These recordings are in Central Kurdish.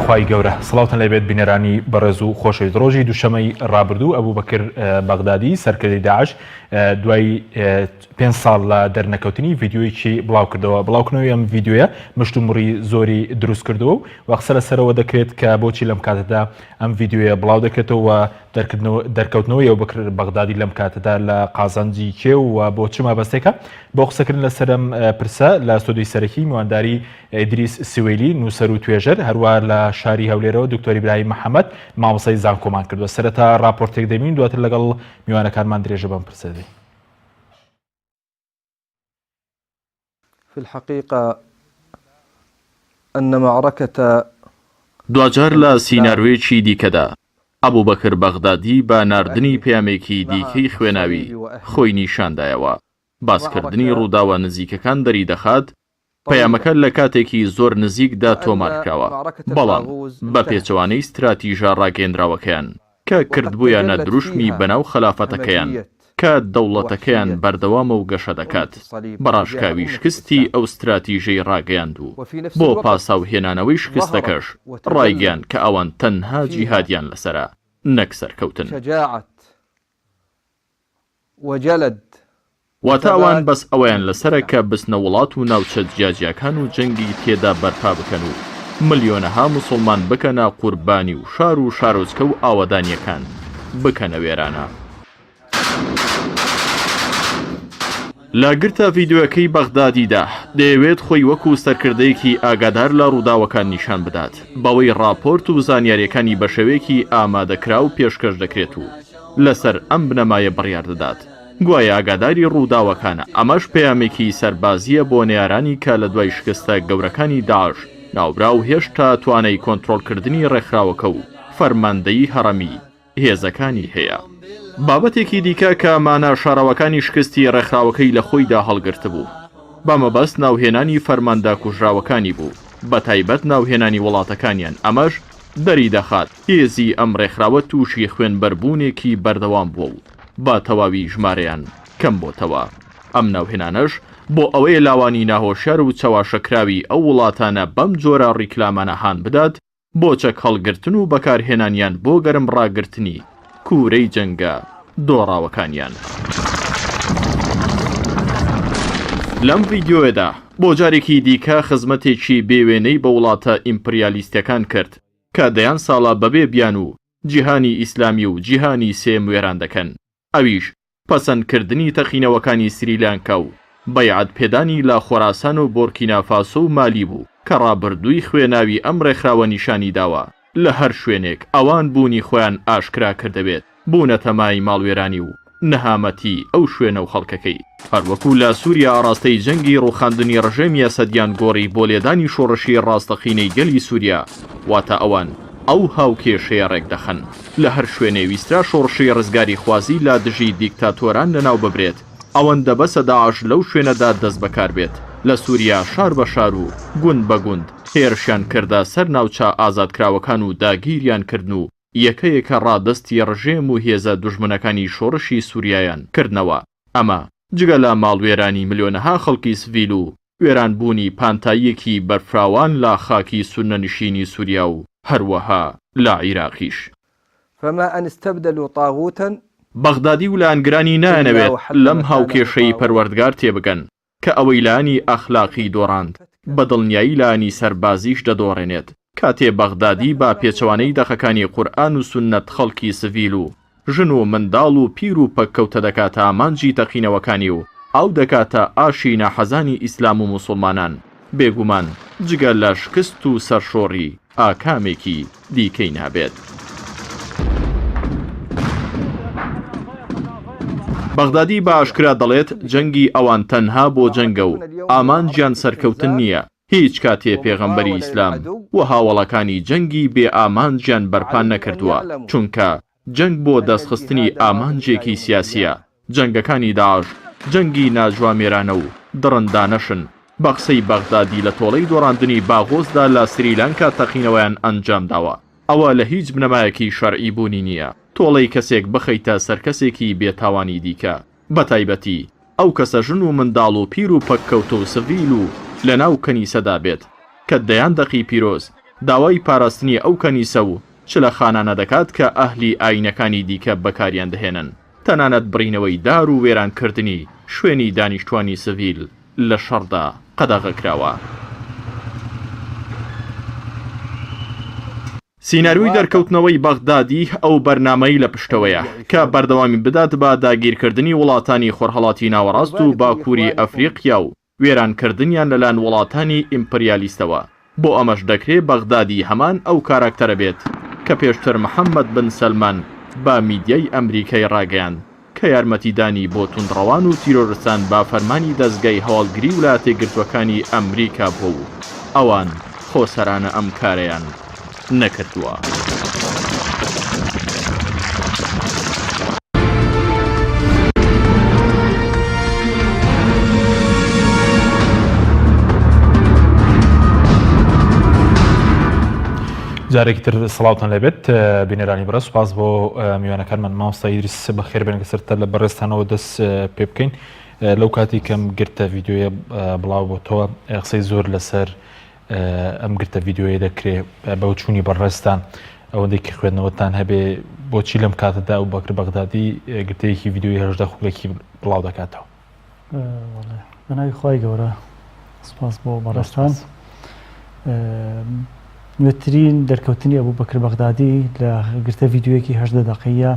خی گەورە سڵاوتان لەبێت بینەرانی بەڕێز و خۆشەویست ڕۆژی دووشەمەی ڕابردوو ئەبوبەکر بەغدادی سەرکردەی داعش دوای 5 ساڵ لە دەرنەکەوتنی ڤیدیۆیەکی بڵاو کردەوە. بڵاوکردنەوەی ئەم ڤیدیۆیە مشت و مڕی زۆری دروست کردەوە و وەقسە لەسەرەوە دەکرێت کە بۆچی لەم کاتەدا ئەم ڤیدیۆیە بڵاو دەکرێتەوە دەرکەوتنەوەی ئەبوبەکر بەغدادی لەم کاتەدا لە قازانجی کێو و بۆ چ مەبەستێکە بۆ قسەکردن لەسەرم پرسە لە سۆدوی سەرەکی میوانداری ئیدریس سوێلی نووسەر و توێژەر هەروە لە شاری هەولێرەوە دکتۆر ئیبراهیم محەممەد مامۆسای زانکۆمان کردووە. سەرەتا راپۆرتێک دەبین دواتر لەگەڵ میوانەکانمان درێژە بەم پرسەدەی. في الحقيقة أن معركة دوجار لە سینەروێکی دیکەدا ئەبوبەکر بەغدادی بە ناردنی پەیامێکی دیکەی خوێناوی خۆی نیشاندایەوە. باسکردنی ڕووداوە نزیکەکان دەری دەخات پەیامەکە لە کاتێکی زۆر نزیکدا تۆمارکراوە، بەڵام بە پێچەوانەی استراتیژە ڕاگەیەندراوەکەیان کە کردبوویانە دروشمی بەناو خەلافەتەکەیان کە دەوڵەتەکەیان بەردەوامە و گەشە دەکات بەڕاشکاوی شکستی ئەو استراتیژەی ڕاگەیاند و بۆ پاساوهێنانەوەی شکستەکەش ڕایگەیان کە ئەوان تەنها جیهادیان لەسەرە نەک سەرکەوتن. واتە ئەوان بەس ئەویان لەسەرە کە بستنە وڵات و ناوچە جیاجیەکان و جەنگی تێدا بەرپا بکەن و ملیۆنەها موسڵمان بکەنە قوربانی و شار و شارۆچکە و ئاوەدانیەکان بکەنە وێرانە. لە گرتە ڤیدیۆەکەی بەغدادیدا دەیەوێت خۆی وەکو سەرکردەیەکی ئاگادار لە ڕووداوەکان نیشان بدات بەوەی راپۆرت و زانیاریەکانی بە شێوەیەکی ئامادەکرا و پێشکەش دەکرێت و لەسەر ئەم بنەمایە بڕیار دەدات. گوایە ئاگاداری ڕووداوەکانە. ئەمەش پەیامێکی سەربازیە بۆ نێرانی کە لە دوای شکستە گەورەکانی داعش ناوبرا و هێشتا توانای کۆنتڕۆڵکردنی ڕێکخراوەکە و فەرماندەیی هەڕەمی هێزەکانی هەیە. بابەتێکی دیکە کە مانە شاراوەکانی شکستی ڕێکخراوەکەی لە خۆیدا هەڵگرت بوو بە مەبەست ناوهێنانی فەرماندا کوژراوەکانی بوو، بە تایبەت ناوهێنانی وڵاتەکانیان. ئەمەش دەری دەخات هێزی ئەم ڕێکخراوە تووشی خوێنبەربوونێکی بەردەوام بووە و با تەواوی ژمارەیان کەم بۆتەوە. ئەم ناوهێنانەش بۆ ئەوەی لاوانی ناهۆشیار و چاواشەکراوی ئەو وڵاتانە بەم جۆرە ڕیکلامانە هان بدات بۆ چەک هەڵگرتن و بەکارهێنانیان بۆ گەرم ڕاگرتنی کوورەی جەنگە دۆڕاوەکانیان. لەم ڤیدیۆیەدا بۆ جارێکی دیکە خزمەتێکی بێوێنەی بە وڵاتە ئیمپریالیستەکان کرد کە دەیان ساڵە بەبێ بیان و جیهانی ئیسلامی و جیهانی سێم وێران دەکەن. ئەویش پەسەندکردنی تەقینەوەکانی سریلانکا و بەیعەت پێدانی لە خۆراسان و بۆرکینا فاسۆ و مالی بوو کە ڕابردووی خوێناوی ئەم ڕێکخراوە نیشانی داوە لە هەر شوێنێک ئەوان بوونی خۆیان ئاشکرا کردەبێت بوونە تەمای ماڵوێرانی و نەهامەتی ئەو شوێنە و خەڵکەکەی. هەروەکو لە سووریا ئاراستەی جەنگی ڕووخاندنی ڕژێمی ئەسەدیان گۆڕی بۆ لێدانی شۆڕشی ڕاستەقینەی گەلی سووریا، واتە ئەوان ئەو هاوکێشەیە ڕێک دەخەن لە هەر شوێنێ ویسترا شۆڕشی ڕزگاری خوازی لە دژی دیکتاتۆران لەناو ببرێت. ئەوەندە بەسە داعش لەو شوێنەدا دەست بەکار بێت لە سووریا شار بە شار و گوند بە گوند هێرشیان کردە سەر ناوچە ئازادکراوەکان و داگیریان کردن و یەکەیەکە ڕادستی ڕژێم و هێزە دوژمنەکانی شۆڕشی سووریایان کردنەوە. ئەمە جگە لە ماڵوێرانی ملیۆنەها خەڵکی سڤیل و وێرانبوونی پانتاییەکی بەرفراوان لە خاکی سونەنشینی سووریا و هەروەها لە عێراقیش. بەغدادی و لایەنگرانی نایەنەوێت لەم هاوکێشەی پەروەردگار تێبگەن کە ئەوەی لایانی ئەخلاقی دۆڕاند بە دڵنیایی لایانی سەربازیش دەدۆڕێنێت. کاتێ بەغدادی با پێچەوانەی دەخەکانی قورئان و سونەت خەڵکی سڤیل و ژن و منداڵ و پیر و پەککەوتە دەکاتە ئامانجی تەقینەوەکانی و ئەو دەکاتە ئاشی ناحەزانی ئیسلام و موسڵمانان بێگومان جگە لە شکست و سەرشۆڕی ئاکامێکی دیکەی نابێت. بەغدادی بە ئاشکرا دەڵێت جەنگی ئەوان تەنها بۆ جەنگە و ئامانجیان سەرکەوتن نییە. هیچ کاتێ پێغەمبەری ئیسلام و هاوڵەکانی جەنگی بێ ئامانجیان بەرپان نەکردووە، چونکە جەنگ بۆ دەستخستنی ئامانجێکی سیاسیە. جەنگەکانی داعش جەنگی ناجوامێرانە و دڕندانەشن. بە قسەی بەغدادی لە تۆڵەی دۆڕاندنی باغۆزدا لە سریلانکا تەقینەوەیان ئەنجام داوە. ئەوە لە هیچ بنەمایەکی شەرعی بوونی نییە تۆڵەی کەسێک بخەیتە سەرکەسێکی بێتاوانی دیکە، بە تایبەتی ئەو کەسە ژن و منداڵ و پیر و پەککەوتە و سڤیل و لە ناو کەنیسەدا بێت کە دەیان دەقی پیرۆز داوای پاراستنی ئەو کەنیسە و چ لە خانانە دەکات کە ئەهلی ئاینەکانی دیکە بەکاریان دەهێنن تەنانەت بڕینەوەی دار و وێرانکردنی شوێنی دانیشتوانی سڤیل لە شەڕدا قەدەغەکراوە. سیناریوی دەرکەوتنەوەی بەغدادی ئەو بەرنامەی لە پشتەوەیە کە بەردەوامی بدات بە داگیرکردنی وڵاتانی خۆرهەڵاتی ناوەڕاست و باکووری ئەفریقیا و وێرانکردنیان لەلایەن وڵاتانی ئیمپریالیستەوە. بۆ ئەمەش دەکرێت بەغدادی هەمان ئەو کاراکتەرە بێت کە پێشتر محەممەد بن سەلمان با میدیای ئەمریکای ڕاگەیان کە یارمەتیدانی بۆ توندڕەوان و تیرۆرستان با فەرمانی دەستگای هەواڵگری وڵاتە گرتوەکانی ئەمریکا بوو و ئەوان خۆسەرانە ئەم کارەیان نەکردووە. جارێکی تر سڵاوتان لەبێت بینەرانی بەڕێز سوپاس بۆ میوانەکانمان مامۆستا ئیدریس بەخێر بێن سەرتە لە بەڕێستانەوە دەست پێ بکەین لەو کاتی کەم گرتە ڤیددیۆیە بڵاو بۆتەوە قسەی زۆر لەسەر ئەم گرتە ڤیددیۆیە دەکرێت بەوچوونی بەڕێستان ئەوەندێکی خوێندنەوەتان هەبێ بۆچی لەم کاتەدا و بەکر بەغدادی گرتەیەکی ڤیددیۆی هەژدە خوڵێکی بڵاو دەکاتەوە. بەناوی خوای گەورە سوپاس بۆ بەڕێستان. نوێترین دەرکەوتنی ئەبوو بەکر بەغدادی لە گرتە ڤیددیۆیەکی 18 دقەیە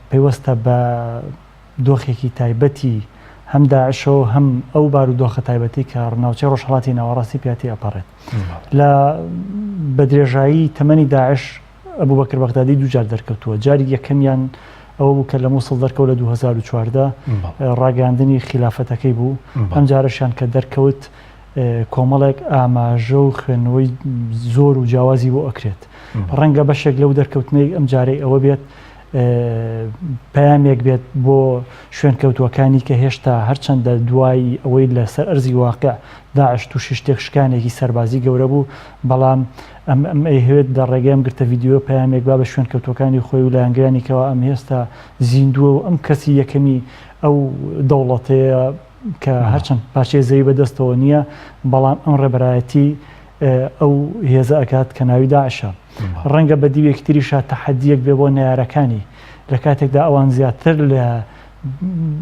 پەیوەستە بە دۆخێکی تایبەتی هەم داعشەوە هەم ئەو بارودۆخە تایبەتی کە ڕناوچەی ڕۆژهەڵاتی ناوەڕاستی پیاتی ئەپەڕێت. لە بەدرێژایی تەمەنی داعش ئەبوو بەکر بەغدادی دووجار دەرکەوتووە. جاری یەکەمیان ئەوە بوو کە لە مووسڵ دەرکەوت لە 2014 ڕاگەاندنی خلافەتەکەی بوو. ئەم جارەشیان کە دەرکەوت کۆمەڵێک ئاماژە و خوێندنەوەی زۆر و جیاوازی بۆ ئەکرێت. ڕەنگە بەشێک لەو دەرکەوتنەی ئەم جارەی ئەوە بێت پەیامێک بێت بۆ شوێنکەوتوەکانی کە هێشتا هەرچەندە دوای ئەوەی لەسەر ئەرزی واقع داعش تووشی شتێک شکانێکی سەربازی گەورە بوو بەڵام ئەم ئەیهوێت دە ڕێگەم گرتە ڤیددیۆ پەیامێک با بە شوێنکەوتوەکانی خۆی و لایەنگرانیکەوە ئەم هێستا زیندووە و ئەم کەسی یەکەمی ئەو دەوڵەتەیە کە هەرچەند پاشێ زەوی بەدەستەوە نییە بەڵام ئەم ڕێبەرایەتی ئەو هێزە ئەکات کە ناوی داعشە. ڕەنگە بە دیوێکی تریشە تەحەدیەک بێ بۆ نەیارەکانی لە کاتێکدا ئەوان زیاتر لە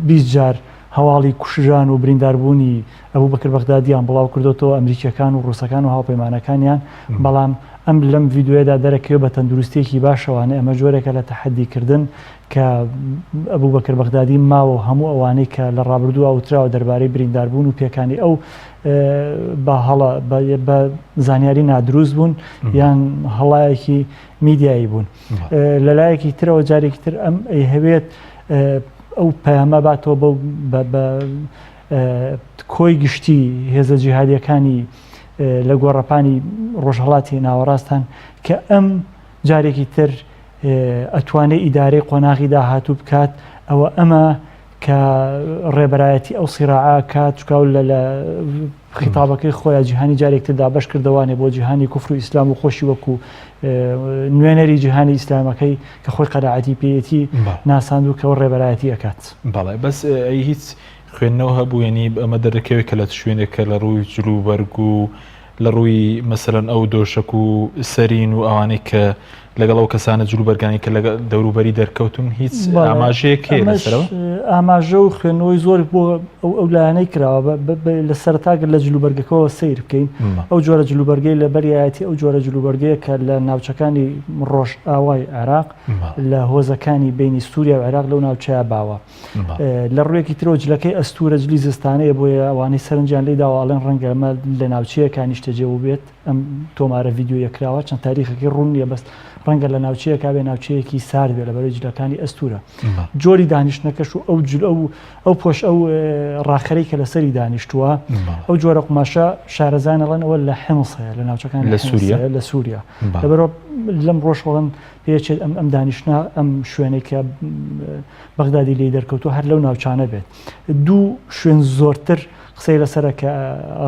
20 جار هەواڵی کوشژان و برینداربوونی ئەبوو بەکر بەغدادیان بڵاو کردوتەوە ئەمریکیەکان و ڕووسەکان و هاوپەیمانەکانیان بەڵام ئەم لەم ڤیددیۆیەدا دەرەکەوێت بە تەندروستێکی باشەوانە ئەمە جۆرێکە لە تەحەدیکردن کە ئەبوو بەکر بەغدادی ماوە هەموو ئەوانەی کە لە ڕابردووە ئەوتراوە دەربارەی برینداربوون و پێکانی ئەو بە هەڵە بە زانیاری نادروست بوون یان هەڵایەکی میدیایی بوون. لەلایەکی ترەوە جارێکی تر ئەم هەوێت ئەو پەیامە باتەوە بە کۆی گشتی هێزە جیهادیەکانی لە گۆڕەپانی ڕۆژهەڵاتی ناوەڕاستان کە ئەم جارێکی تر ئەتوانێت ئیدارەی قۆناغی داهاتوو بکات ئەوە ئەمە کە ڕێبەرایەتی ئەو سیراعە کات چکاو لە خیتابەکەی خۆیان جیهانی جارێکتر دابش کردوانێ بۆ جیهانی کوفر و ئیسلام و خۆشی وەکو نوێنەری جیهانی ئیسلامەکەی کە خۆی قەناعەتی پێیەتی ناساندوو کە ئەو ڕێبەرایەتی ئەکات. بەڵێ بەس هیچ خوێندنەوە هەبوو ینی ئەمە دەرەکەوێت کە لە شوێنێکە لە ڕووی جلوبەرگ و لە ڕووی مەسەرەن ئەو دۆشک و سەرین و ئەوانەی کە لەگەڵ ئەو کەسانە جلوبەرگانی کە لە دەوروبەری دەرکەوتون هیچ ئاماژەیەک لەسەرەوە ئاماژە و خوێندنەوەی زۆر بۆ ئەو لایەنەی کراوە لە سەرتاگەر لە جلوبەرگەکەەوە سیر بکەین ئەو جۆرە جلوبەرگەی لە بەریایەتی ئەو جۆرە جلوبەرگەیە کە لە ناوچەکانی ڕۆژ ئاوای عێراق لە هۆزەکانی بینی سووریا و عێراق لەو ناوچەیە باوە لە ڕوویەکی ترۆ جلەکەی ئەستورە جلی زستانەیە بۆیە ئەوانەی سەرنجیان لێ داواڵێن ڕەنگە ئەمە لە ناوچەیەکانی شتەجێ بێت ئەم تۆمارە ڤیددیۆیە کراوە چەند تاریخەکەی ڕوون نیە بەست ڕەنگە لە ناوچەیەکا بێ ناوچەیەکی سارد بێ لە بەرەوەی جلەکانی ئەستورە جۆری دانیشتنەکەش و ئەو پۆش ئەو ڕاخەرەی کە لەسەری دانیشتووە ئەو جۆرە قماشە شارەزانەڵەن ئەوە لە حمص هەیە لە ناوچەکان لە سووریا لەبەرەوە لەم ڕۆژوەڵەن پێچێت ئەم دانیشتە ئەم شوێنێک کە بەغدادی لێ دەرکەوتووە هەر لەو ناوچانە بێت دوو شوێن زۆرتر قسەی لەسەرە کە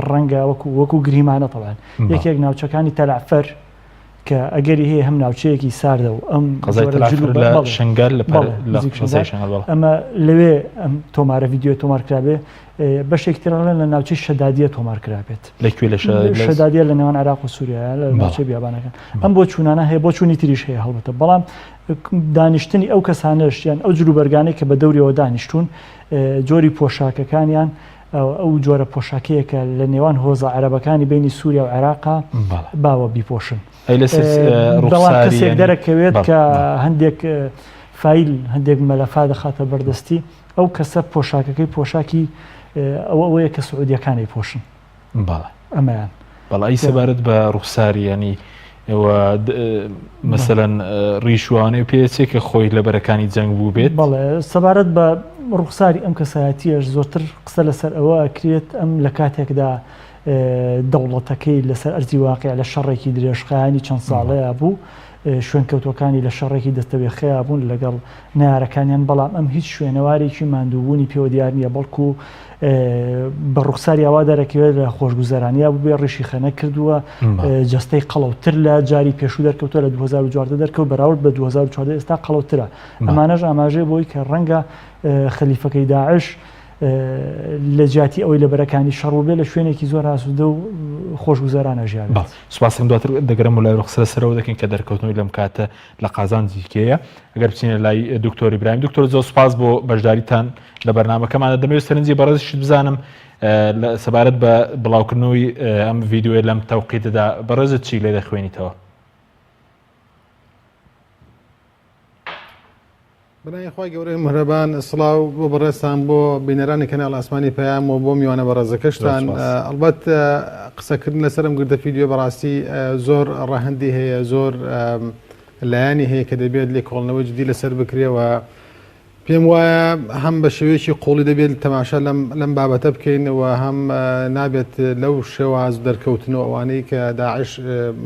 ڕەنگە وەکو گریمانە تەوان یەکێک ناوچەکانی تەلعفەر کە ئەگەری هەیە هەم ناوچەیەکی ساردە و ئەم لە شنگال ئەمە لەوێ ئەم تۆمارە ڤیددیو تۆمارکرابێ بەشێکترڵێن لە ناوچەی شەدادیە تۆمارکرابێت لەکوێ لە شەدادیە لە نێوان عراق و سووریا لە ناوچەی بیابانەکان ئەم بۆ چوونانە هەیە بۆ چوونی تریش هەیە هەڵبەتە بەڵام دانیشتنی ئەو کەسانەش یان ئەو جلوبەرگانەی کە بە دەوریەوە دانیشتون جۆری پۆشاکەکانیان ئەو جۆرە پۆشاکەیەکە لە نێوان هۆزە عەرەبەکانی بینی سووریا و عێراقا باوە بیپۆشن بەڵام کەسێک دەرەکەوێت کە هەندێک فیل هەندێک مەلەفا دەخاتە بەردەستی ئەو کەسە پۆشاکەکەی پۆشاکی ئەوەیە کە سعودیەکانی پۆشن ئەمەیان بەڵی سەبارەت بە ڕوخساری ینی ئەوە مەسەلەن ڕیشوانەی پێچێک کە خۆی لە بەرەکانی جەنگ بوو بێت بەڵێ سەبارەت بە ڕوخساری ئەم کەسایەتیەش زۆرتر قسە لەسەر ئەوە ئەکرێت ئەم لە کاتێکدا دەوڵەتەکەی لەسەر ئەرزی واقع لە شەڕێکی درێژخایانی چەند ساڵەیە بوو شوێن کەوتەکانی لە شەڕێکی دەستەوێ خەیە بوون لەگەڵ نارەکانیان بەڵام ئەم هیچ شوێنەوارێکی ماندووبوونی پێوە دیار نییە بەڵکو بە ڕوخساری ئاوا دەرەکەوێت لە خۆشگوزەرانیا بووبێ ڕیشی خەنە کردووە جەستەی قەڵەوتر لە جاری پێشوو دەرکەوتە لە 2014 دەرکەوت بەراورد بە 2014 ئێستا قەڵەوترە ئەمانەش ئاماژەیە بۆی کە ڕەنگە خەلیفەکەی داعش لە جیاتی ئەوەی لە بەرەکانی شەڕوبێ لە شوێنێکی زۆر ئاسوودە و خۆشگوزارانە ژیان سوپاسم دواتر دەگەرم لای ڕوخسەرە سەرەوە دەکەین کە دەرکەوتنەوەی لەم کاتە لە قازان جیکەیە ئەگەر بچینە لای دکتۆر ئیبراهیم دکتۆر زۆر سوپاس بۆ بەشداریتان لە بەرنامەکەمانە دەمەوێت سەرنجی بەڕێزیشت بزانم سەبارەت بە بڵاوکردنەوەی ئەم ڤیددیۆ لەم تەوقیتەدا بەڕێزت چی لێ دەخوێنیتەوە؟ بنایخوای گەورەی مهرەبان سڵاو بۆ بەڕێستان بۆ بینەرانی کەناڵ ئاسمانی پەیام و بۆ میوانە بەڕێزەکەشتان ئەڵبەت قسەکردن لەسەرم گردە ڤیددیۆ بەڕاستی زۆر ڕاهەندی هەیە زۆر لایانی هەیە کە دەبێت لێ کۆڵنەوەی جدی لەسەر بکرێەوە پێم وایە هەم بە شێوەیەکی قوڵی دەبێت تەماشا لەم بابەتە بکەینەوە هەم نابێت لەو شێواز دەرکەوتنەوە ئەوانەی کە داعش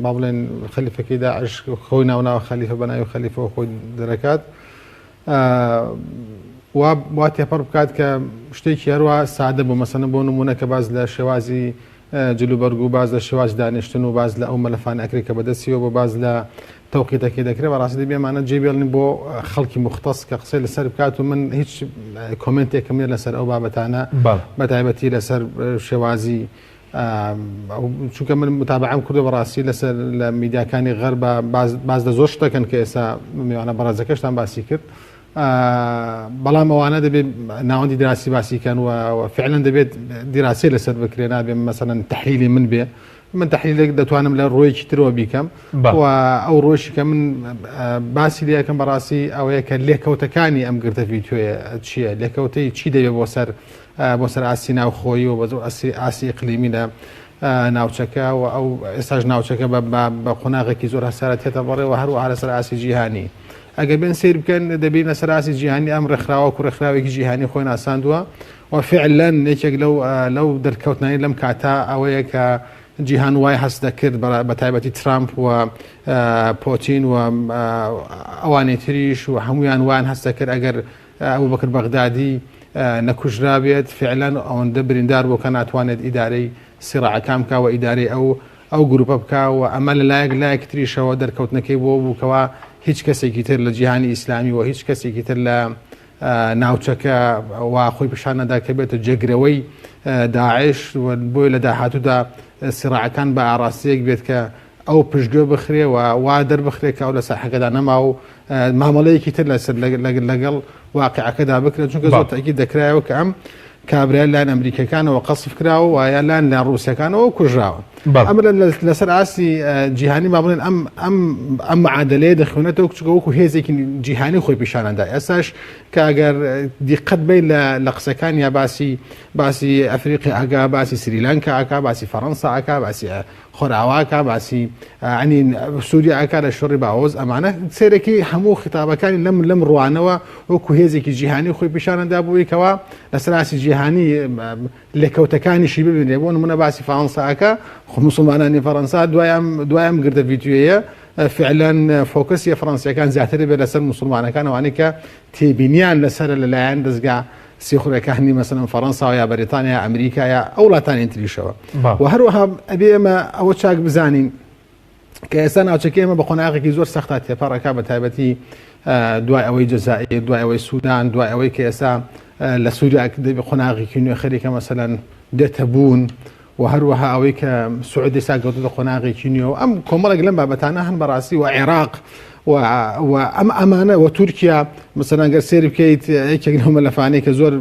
با بڵێن خەلیفەکەی داعش خۆی ناوناوە خەلیفە بەناوی خەلیفەوە خۆی دەرەکات وا تێپەڕ بکات کە شتێکی هەروە سادە بوو مەسەنە بۆ نمونە کە باز لە شێوازی جلوبەرگ و باز لە شێواز دانیشتن و باز لە ئەو مەلەفان ئەکرێت کە بەدەستیەوە بۆ باز لە تەوقیتەکەی دەکرێت بەڕاستی دەبێمانە جێبێڵنی بۆ خەڵکی مختص کە قسەی لەسەر بکات و من هیچ کۆمنتێکم نیە لەسەر ئەو بابەتانە بەتایبەتی لەسەر شێوازی چونکە من متابعەم کردو بەڕاستی لەسەر لە میدیاکانی غەرب باز لە زۆر شتەکەن کە ئێستا میوانە بەڕێزەکەشتان باسی کرد بەڵام ئەوانە دەبێت ناوەندی دراسی باسیکەن و فعلا دەبێت دیراسی لەسەر بکرێ نابێت مەسەڵەن تەحلیلی من بێ من تەحلیلێک دەتوانم لە ڕۆیەکی ترەوە بیکەم و ئەو ڕۆژی کە من باسی لەکەم بەڕاستی ئەوەیە کە لێکەوتەکانی ئەم گرتە ڤیددیۆیە چییە لێکەوتەی چی دەبێت بۆ سەر ئاسی ناوخۆیی و بە ئاسی ئیقلیمی لە ناوچەکە و ئەو ئێستاش ناوچەکە بە قۆناغێکی زۆر هەسارەت هێتە بەڕێوە هەروەها لەسەر ئاسی جیهانی ئەگەر بێن سیر بکەن دەبین لەسەر ئاسی جیهانی ئەم ڕێکخراوە و ڕێکخراوێکی جیهانی خۆی ناساندووە و فعلا یەکێک لەو دەرکەوتنانی لەم کاتا ئەوەیە کە جیهان وای هەست دەکرد بە تایبەتی ترامپ و پۆتین و ئەوانەی تریش و هەمویان وان هەست دەکرد ئەگەر ئەو بەکر بەغدادی نەکوژرا بێت فعلا ئەوەندە بریندار بۆ کە ناتوانێت ئیدارەی سیڕاعەکان بکە و ئیدارەی ئەو گروپە بکە و ئەمە لەلایەک تریشەوە دەرکەوتنەکەی بۆ بووکەوە هیچ کەسێکی تر لە جیهانی ئیسلامی و هیچ کەسێکی تر لە ناوچەکە وا خۆی پیشان نەدا کە بێتە جێگرەوەی داعش بۆی لە داهاتوودا سیڕاعەکان بە ئاراستەیەک بێت کە ئەو پشتگوێ بخرێ و وا دەربخرێت کە ئەو لە ساحەکەدا نەما و مامەڵەیەکی تر لەگەڵ واقعەکەدا بکرێت چونکە زۆر تاکید دەکرایەوە کە ئەم کابرایان لایەن ئەمریکەکانەوە قەسف کراوە و یا لایەن لایەن ڕووسیەکانەوە کوژراوە ئەمە لەسەر ئاسی جیهانی با بڵێن ئەم معادلەیە دەخوێنێتەوە چونکە وەکو هێزێکی جیهانی خۆی پیشانەدا ئێستاش کە ئەگەر دیقەت بێت لە قسەکان یا باسی ئەفریقی ئاگا باسی سریلانکا ئاکا باسی فەڕەنسا ئاکا باسی خۆراواکە باسی ئەنی سووریا ئاکا لە شۆڕی باوەز ئەمانە سێرەکی هەموو خیتابەکانی لەم ڕوانەوە وەکو هێزێکی جیهانی خۆی پیشانەدا بوویکەوە لەسەر ئاسی جیهانی لێکەوتەکانیشی ببینێ بۆ نمونە باسی فەڕەنساکە خۆ مسلمانانی فەڕەنسا دوایم گردە ڤیددیۆیە فعلا فۆکسی فەڕەنسیەکان زیاتر بێت لەسەر مسلمانەکان ئەوانەی کە تێبینیان لەسەر لەلایەن دەستگا سیخورەکانی مەسەن فەڕەنسا یا بەریتانیا ئەمریکا یا ئەو وڵاتانی تریشەوە و هەروەها ئەبێ ئێمە ئەوە چاک بزانین کە ئێستا ناوچەکەی ئێمە بە قۆناغێکی زۆر سەختا تێپەڕەکە بە تایبەتی دوای ئەوەی جەزائیر دوای ئەوەی سوودان دوای ئەوەی کە ئێستا لە سووریا دەبێت قۆناغێکی نوێ خەریکە مەسەلەن دێتە بوون و هەروەها ئەوەی کە سوعودی ساگەوتوە قۆناغێکی نوێ و ئەم کۆمەڵێک لەم بابەتانە هەن بەڕاستی و عێراق و ئەم ئەمانە و تورکیا مەسەلەن گەر سێری بکەیت یەکێک لەو مەلەفانەی کە زۆر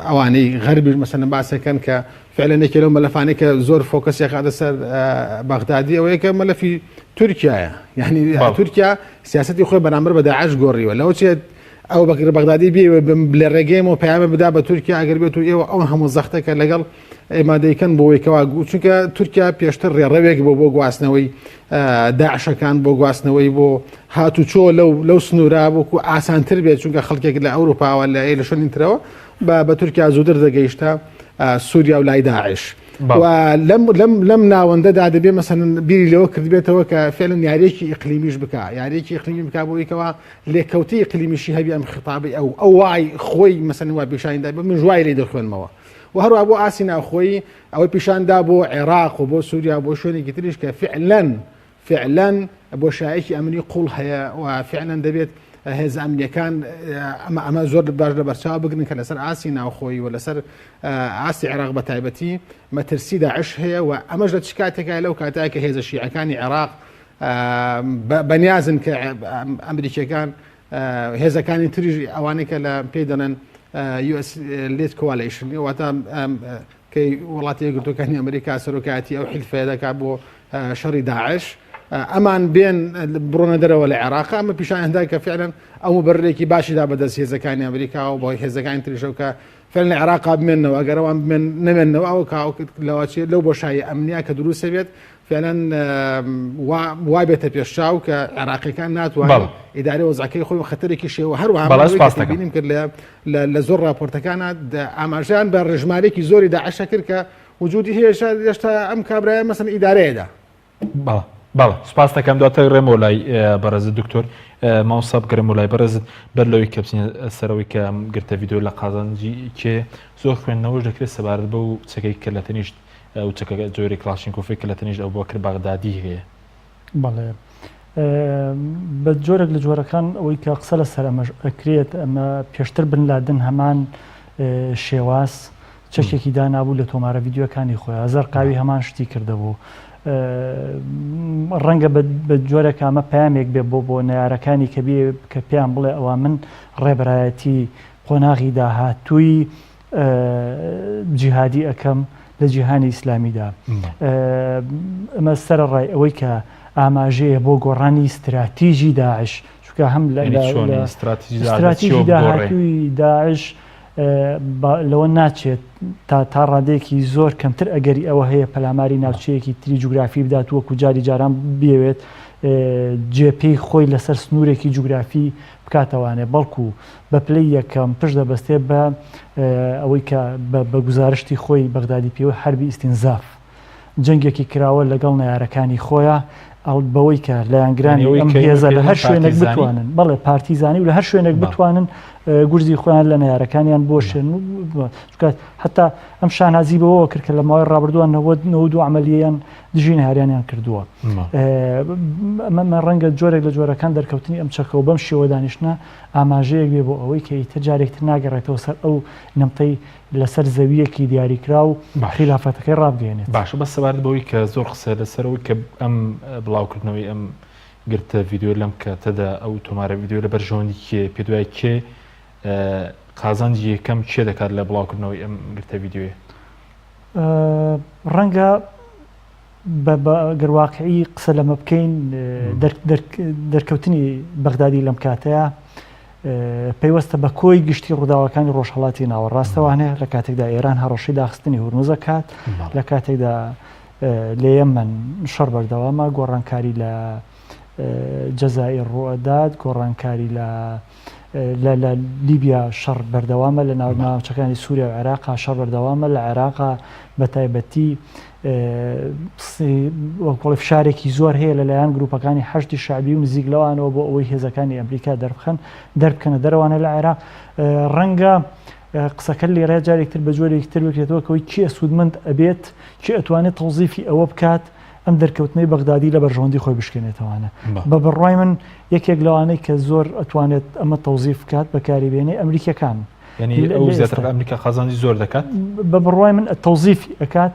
ئەوانەی غەربی مەسەلەن باسەکەن کە فعلا یەکێک لەو مەلەفانەی کە زۆر فۆکەسیان خاتە سەر بەغدادی ئەوەیە کە مەلەفی تورکیایە یعنی تورکیا سیاسەتی خۆی بەرامبەر بە داعش گۆڕیوە لەوە چێت ئەو بەکر بەغدادی بێ لە ڕێگەیەمەوە پەیامە بدا بە تورکیا ئەگەر بێت و ئێوە ئەو هەموو زەختەکە لەگەڵ ئێمە دەیکەن بۆەوەی کەوا چونکە تورکیا پێشتر ڕێڕەوێک بۆ گواستنەوەی داعشەکان بۆ گواستنەوەی بۆ هاتوچۆ لەو سنوورا بۆکو ئاسانتر بێت چونکە خەڵکێک لە ئەوروپاوە لە شوێنی ترەوە بە تورکیا زوودر دەگەیشتە سووریا و لای داعش و لەم ناوەندەدا دەبێ مەسەن بیری لەوە کردبێتەوە کە فعلا یاریەکی ئیقلیمیش بکە یاریەکی ئیقلیمی بکە بۆیکەوە لێکەوتی ئیقلیمیشی هەبی ئەم خطابی ئەو وای خۆی مەسەن وا پیشاندا من ژوای لێ دەخوێنمەوە و هەروە بۆ ئاسی ناوخۆیی ئەوەی پیشاندا بۆ عێراق و بۆ سووریا بۆ شوێنێکی تریش کە فعلا بۆ شایەکی ئەمنی قوڵ هەیە و فعلا دەبێت هێز ئەمنیەکان ئەمە زۆر باش لە بەرچاو بگرن کە لەسەر ئاسی ناوخۆی و لەسەر ئاسی عێراق بە تایبەتی مەترسی داعش هەیە و ئەمەش لە چ کاتێکە لەو کاتایە کە هێزە شیعەکانی عێراق بەنیازن کە ئەمریکیەکان هێزەکانی تریژ ئەوانەی کە لە پێی دەنن US Led Coalition واتە کەی وڵاتی یەکگرتووەکانی ئەمریکا سەرۆکایەتی ئەو حیلفەیە دەکات بۆ شەڕی داعش ئەمان بێن بڕۆنە دەرەوە لە عێراق ئەمە پیشان هەندا کە فعلا ئەو بەرێکی باشیدا بەدەست هێزەکانی ئەمریکا و بۆ هێزەکانی تریشەوە کە فعلا لە عێراق بمێنەوە ئەگەرەوان نەمێنەوە ئەو لەوەچێ لەو بۆشایی ئەمنیا کە دروستە بێت فعلا وای بێتە پێشچاو کە عێراقیەکان ناتوانن ئیدارەی وەزعەکەی خۆی خەتەرێکی شێوە هەروەها بینیم کرد لە زۆر راپۆرتەکانە ئاماژیان بە ڕێژمارێکی زۆری داعش کرد کە وجودی هێشتا ئەم کابرایە مەسەن ئیدارەیەدا بەڵێ سوپاس دەکەم دواتە ڕێمەوە لای بەڕێزت دکتۆر ماوسا بگەڕێمەوە لای بەڕێزت بەر لەوەی کە بچینە سەرەوەی کە گرتە ڤیدیۆ لە قازانجی کێ زۆر خوێندنەوەش دەکرێت سەبارەت بە و چەکەی کە لە تەنیشت و چەکە جۆری کلاشینکۆفی کە لە تەنیشت ئەو بۆکر بەغدادی هەیە بەڵێ بە جۆرێک لە جۆرەکان ئەوەی کە قسە لەسەر ئەمەش ئەکرێت ئەمە پێشتر بن لادن هەمان شێواز چەکێکی دانابوو لە تۆمارە ڤیدیۆکانی خۆی هەزار قاوی هەمان شتی کردەبوو ڕەنگە بە جۆرێک ئەمە پامێک بێ بۆ نەیارەکانی کە پێیان بڵێ ئەوە من ڕێبەرایەتی قۆناغی داهاتووی جیهادی ئەەکەم لە جیهانی ئیسلامیدا ئەمە سەرڕای ئەوەی کە ئاماژەیە بۆ گۆڕانی استراتیژی داعش چونکە هەم استراتیژی داهاتووی داعش لەوە ناچێت تا ڕادەیەکی زۆر کەمتر ئەگەری ئەوە هەیە پەلاماری ناوچەیەکی تری جوگرافی بدات وەکو جاری جاران بێوێت جێپەی خۆی لەسەر سنوورێکی جوگرافی بکاتەوانێ بەڵکو بە پلەی یەکەم پشت دەبەستێ بە ئەوەی کە بە گزارشتی خۆی بەغدادی پێوە حربی ئیستینزاف جەنگێکی کراوە لەگەڵ نەیارەکانی خۆیە بەوەی کە لایەنگرانی ئەم هێزە لە هەر شوێنێک بتوانن بەڵێ پارتیزانی و لە هەر شوێنێک بتوانن گورزی خۆیان لە نەیارەکانیان بۆشن حتا ئەم شانازی بەوە کرد کە لە ماوەی ڕابردووە 92 عملیان دژی نەهاریانیان کردووە ئەمە ڕەنگە جۆرێک لە جۆرەکان دەرکەوتنی ئەم چەکە و بەم شێوە دانیشتە ئاماژەیەک بێ بۆ ئەوەی کە ئیتر جارێکتر ناگەڕێتەوە سەر ئەو نمتەی لەسەر زەویەکی دیاریکرا و خلافەتەکەی ڕابگەێنێت باشە بە سەبارەت بەوەی کە زۆر قسە لەسەرەوەی کە ئەم بڵاوکردنەوەی ئەم گرتە ڤیدیۆ لەم کاتەدا ئەو تۆمارە ڤیدیۆ لە بەرژەوەندی کێ پێدوای کێ قازانجی یەکەم چێ دەکات لە بڵاوکردنەوەی ئەم گرتە ڤیدیۆیە ڕەنگە گەرواقعی قسە لەمە بکەین دەرکەوتنی بەغدادی لەم کاتەیە پەیوەستە بە کۆی گشتی ڕووداوەکانی ڕۆژهەڵاتی ناوەڕاستەوانێ لە کاتێکدا ئێران هەڕەشەی داخستنی هورموزە کات لە کاتێکدا لە یەمەن شەڕ بەردەوامە گۆڕانکاری لە جەزائیر ڕوئەدات گۆڕانکاری لە لیبیا شەڕ بەردەوامە لە ناوچەکانی سووریا و عێراقا شەڕ بەردەوامە لە عێراقا بە تایبەتی وەکڵی فشارێکی زۆر هەیە لەلایەن گروپەکانی حەشتی شعبی و نزیک لەوانەوە بۆ ئەوەی هێزەکانی ئەمریکا دەربکەنە دەروانە لە عێراق ڕەنگە قسەکە لێرە جارێکتر بە جۆرێکتر بکرێتەوە کەوەی کێ سوودمەند ئەبێت کێ ئەتوانێت تەوزیفی ئەوە بکات ئەم دەرکەوتنەی بەغدادی لە بەرژەوەندی خۆی بشکێنێتەوەوانە بە بڕای من یەکێک لەوانەی کە زۆر ئەتوانێت ئەمە تەوزیف بکات بەکاری بێنێ ئەمریکەکان ینی ئەو زیاتر ئەمریکا خازانجی زۆر دەکات بە بڕای من تەوزیفی ئەکات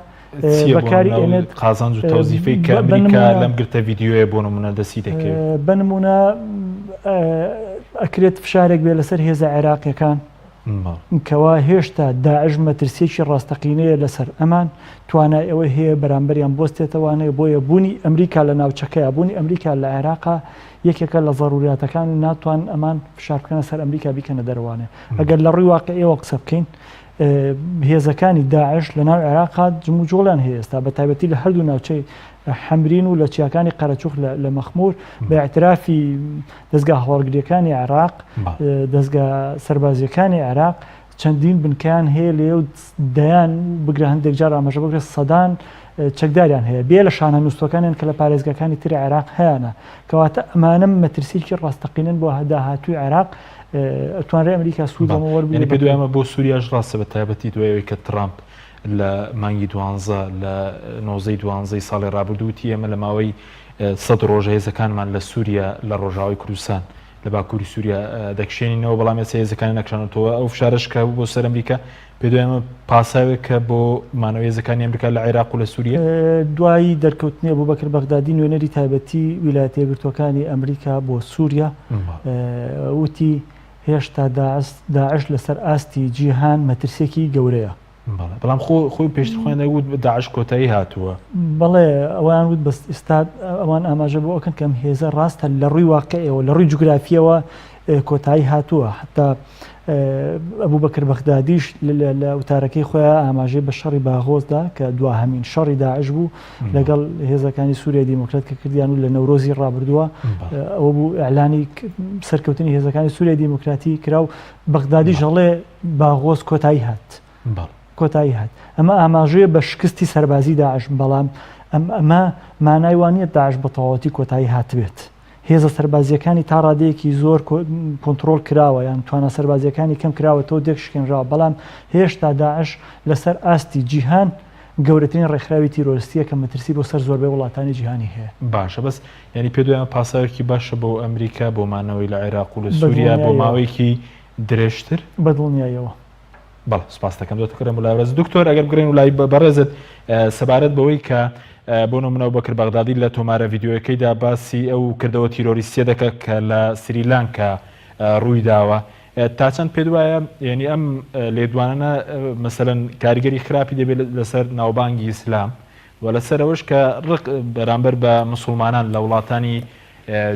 بەکاری ئێنێت قازانج و تەوزیفی کە ئەمریکا لەم گرتە ڤیدیۆیە بۆ نمونە دەستی دەکەوێت بە نمونە ئەکرێت فشارێک بێ لەسەر هێزە عێراقیەکان کەوا هێشتا داعش مەترسیەکی ڕاستەقینەیە لەسەر ئەمان توانای ئەوە هەیە بەرامبەریان بۆستێتەوانەیە بۆیە بوونی ئەمریکا لە ناوچەکەیە بوونی ئەمریکا لە عێراقا یەکێکە لە ضروراتەکان ناتوان ئەمان فشار بکەنە سەر ئەمریکا بیکەنە دەروانێ ئەگەر لە ڕووی واقعیەوە قسە بکەین هێزەکانی داعش لە ناو عێراقا جمو جوڵیان هەیە ئێستا بە تایبەتی لە هەردوو ناوچەی حەمرین و لە چیاکانی قەرەچوخ لە مەخمور بە اعترافی دەستگا هەڵگریەکانی عێراق دەستگا سەربازیەکانی عێراق چەندین بنکیان هەیە لێ و دەیان بگرە هەندێک جار ئاماژە بگرە سەدان چەکداریان هەیە بێ لە شانە نووسەکانیان کە لە پارێزگاکانی تری عێراق هەیەە کەواتە ئەمانە مەترسیکی ڕاستەقینن بۆ داهاتووی عێراق ئەتوانرێ ئەمریکا سوودەمە وەربێنێ پێ دوایمە بۆ سووریاش ڕاستە بە تایبەتی دوایەوەی کە ترامپ لە مانگی 12 لە نۆزەی 12 ساڵی ڕابردووتی ئێمە لە ماوەی 100 ڕۆژە هێزەکانمان لە سووریا لە ڕۆژاوی کوردستان لە باکووری سووریا دەکشێنینەوە بەڵام ێستا هێزەکانی نەکشانەوە ئەو فشارش کە بۆ سەر ئەمریکا پێ دوایمە پاساوێک کە بۆ مانەوە هێزەکانی ئەمریکا لە عێراق و لە سووریا دوایی دەرکەوتنی ئەبوبەکر بەغدادی نوێنەری تایبەتی ویلایەتە یەکگرتووەکانی ئەمریکا بۆ سووریا وتی هێشتا داعش لەسەر ئاستی جیهان مەترسێکی گەورەیە بەڵام خۆی پێشتر خۆیان دەگوت داعش کۆتایی هاتووە بەڵێ ئەوان وت بەست ئێستا ئەوان ئاماژە بۆ ئەوکەن کەم هێزە ڕاستە لە ڕووی واقعەوە لە ڕووی جوگرافیەوە کۆتایی هاتووە حتا ئەبوبەکر بەغدادیش لە وتارەکەی خۆیان ئاماژەی بە شەڕی باغۆزدا کە دواهەمین شەڕی داعش بوو لەگەڵ هێزەکانی سووریای دیموکرات کە کردیان و لە نەورۆزی ڕابردووە ئەوە بوو ئەعلانی سەرکەوتنی هێزەکانی سووریای دیموکراتی کرا و بەغدادی ژەڵێ باغۆز کۆتایی هات کۆتایی هات ئەمە ئاماژەیە بە شکستی سەربازی داعش بەڵام ئەمە مانای وانە داعش بە تەواوەتی کۆتایی هاتبێت هێزە سەربازیەکانی تا ڕادەیەکی زۆر کۆنتترۆل کراوە یان توانە سەربازیەکانی کەم کراوەتەوە دێک شکێنراوە بەڵام هێشتا داعش لەسەر ئاستی جیهان گەورەترین ڕێکخراوی تیرۆریستیە کە مەترسی بۆ سەر زۆربەی وڵاتانی جیهانی هەیە باشە بەس ینی پێ دوایمە پاساوێکی باشە بۆ ئەمریکا بۆ مانەوەی لە عێراق و لە سووریا بۆ ماوەیەکی درێژتر بەدڵنیایەوە بەڵ سپاس دەکەم دۆتەکەم ولاڕێز دکتۆر ئەگەر بگرین وڵای بەڕێزت سەبارەت بەوەی کە بۆ نمونەوە بەکر بەغدادی لە تۆمارە ڤیددیۆەکەیدا باسی ئەو کردەوە تیرۆریستیە دەکات کە لە سریلانکا ڕووی داوە تا چەند پێ وایە یعنی ئەم لێدوانە مەسەرەن کاریگەری خراپی دەبێت لەسەر ناوبانگی ئیسلام و لەسەرەوەش کە ڕق بەرامبەر بە مسلمانان لە وڵاتانی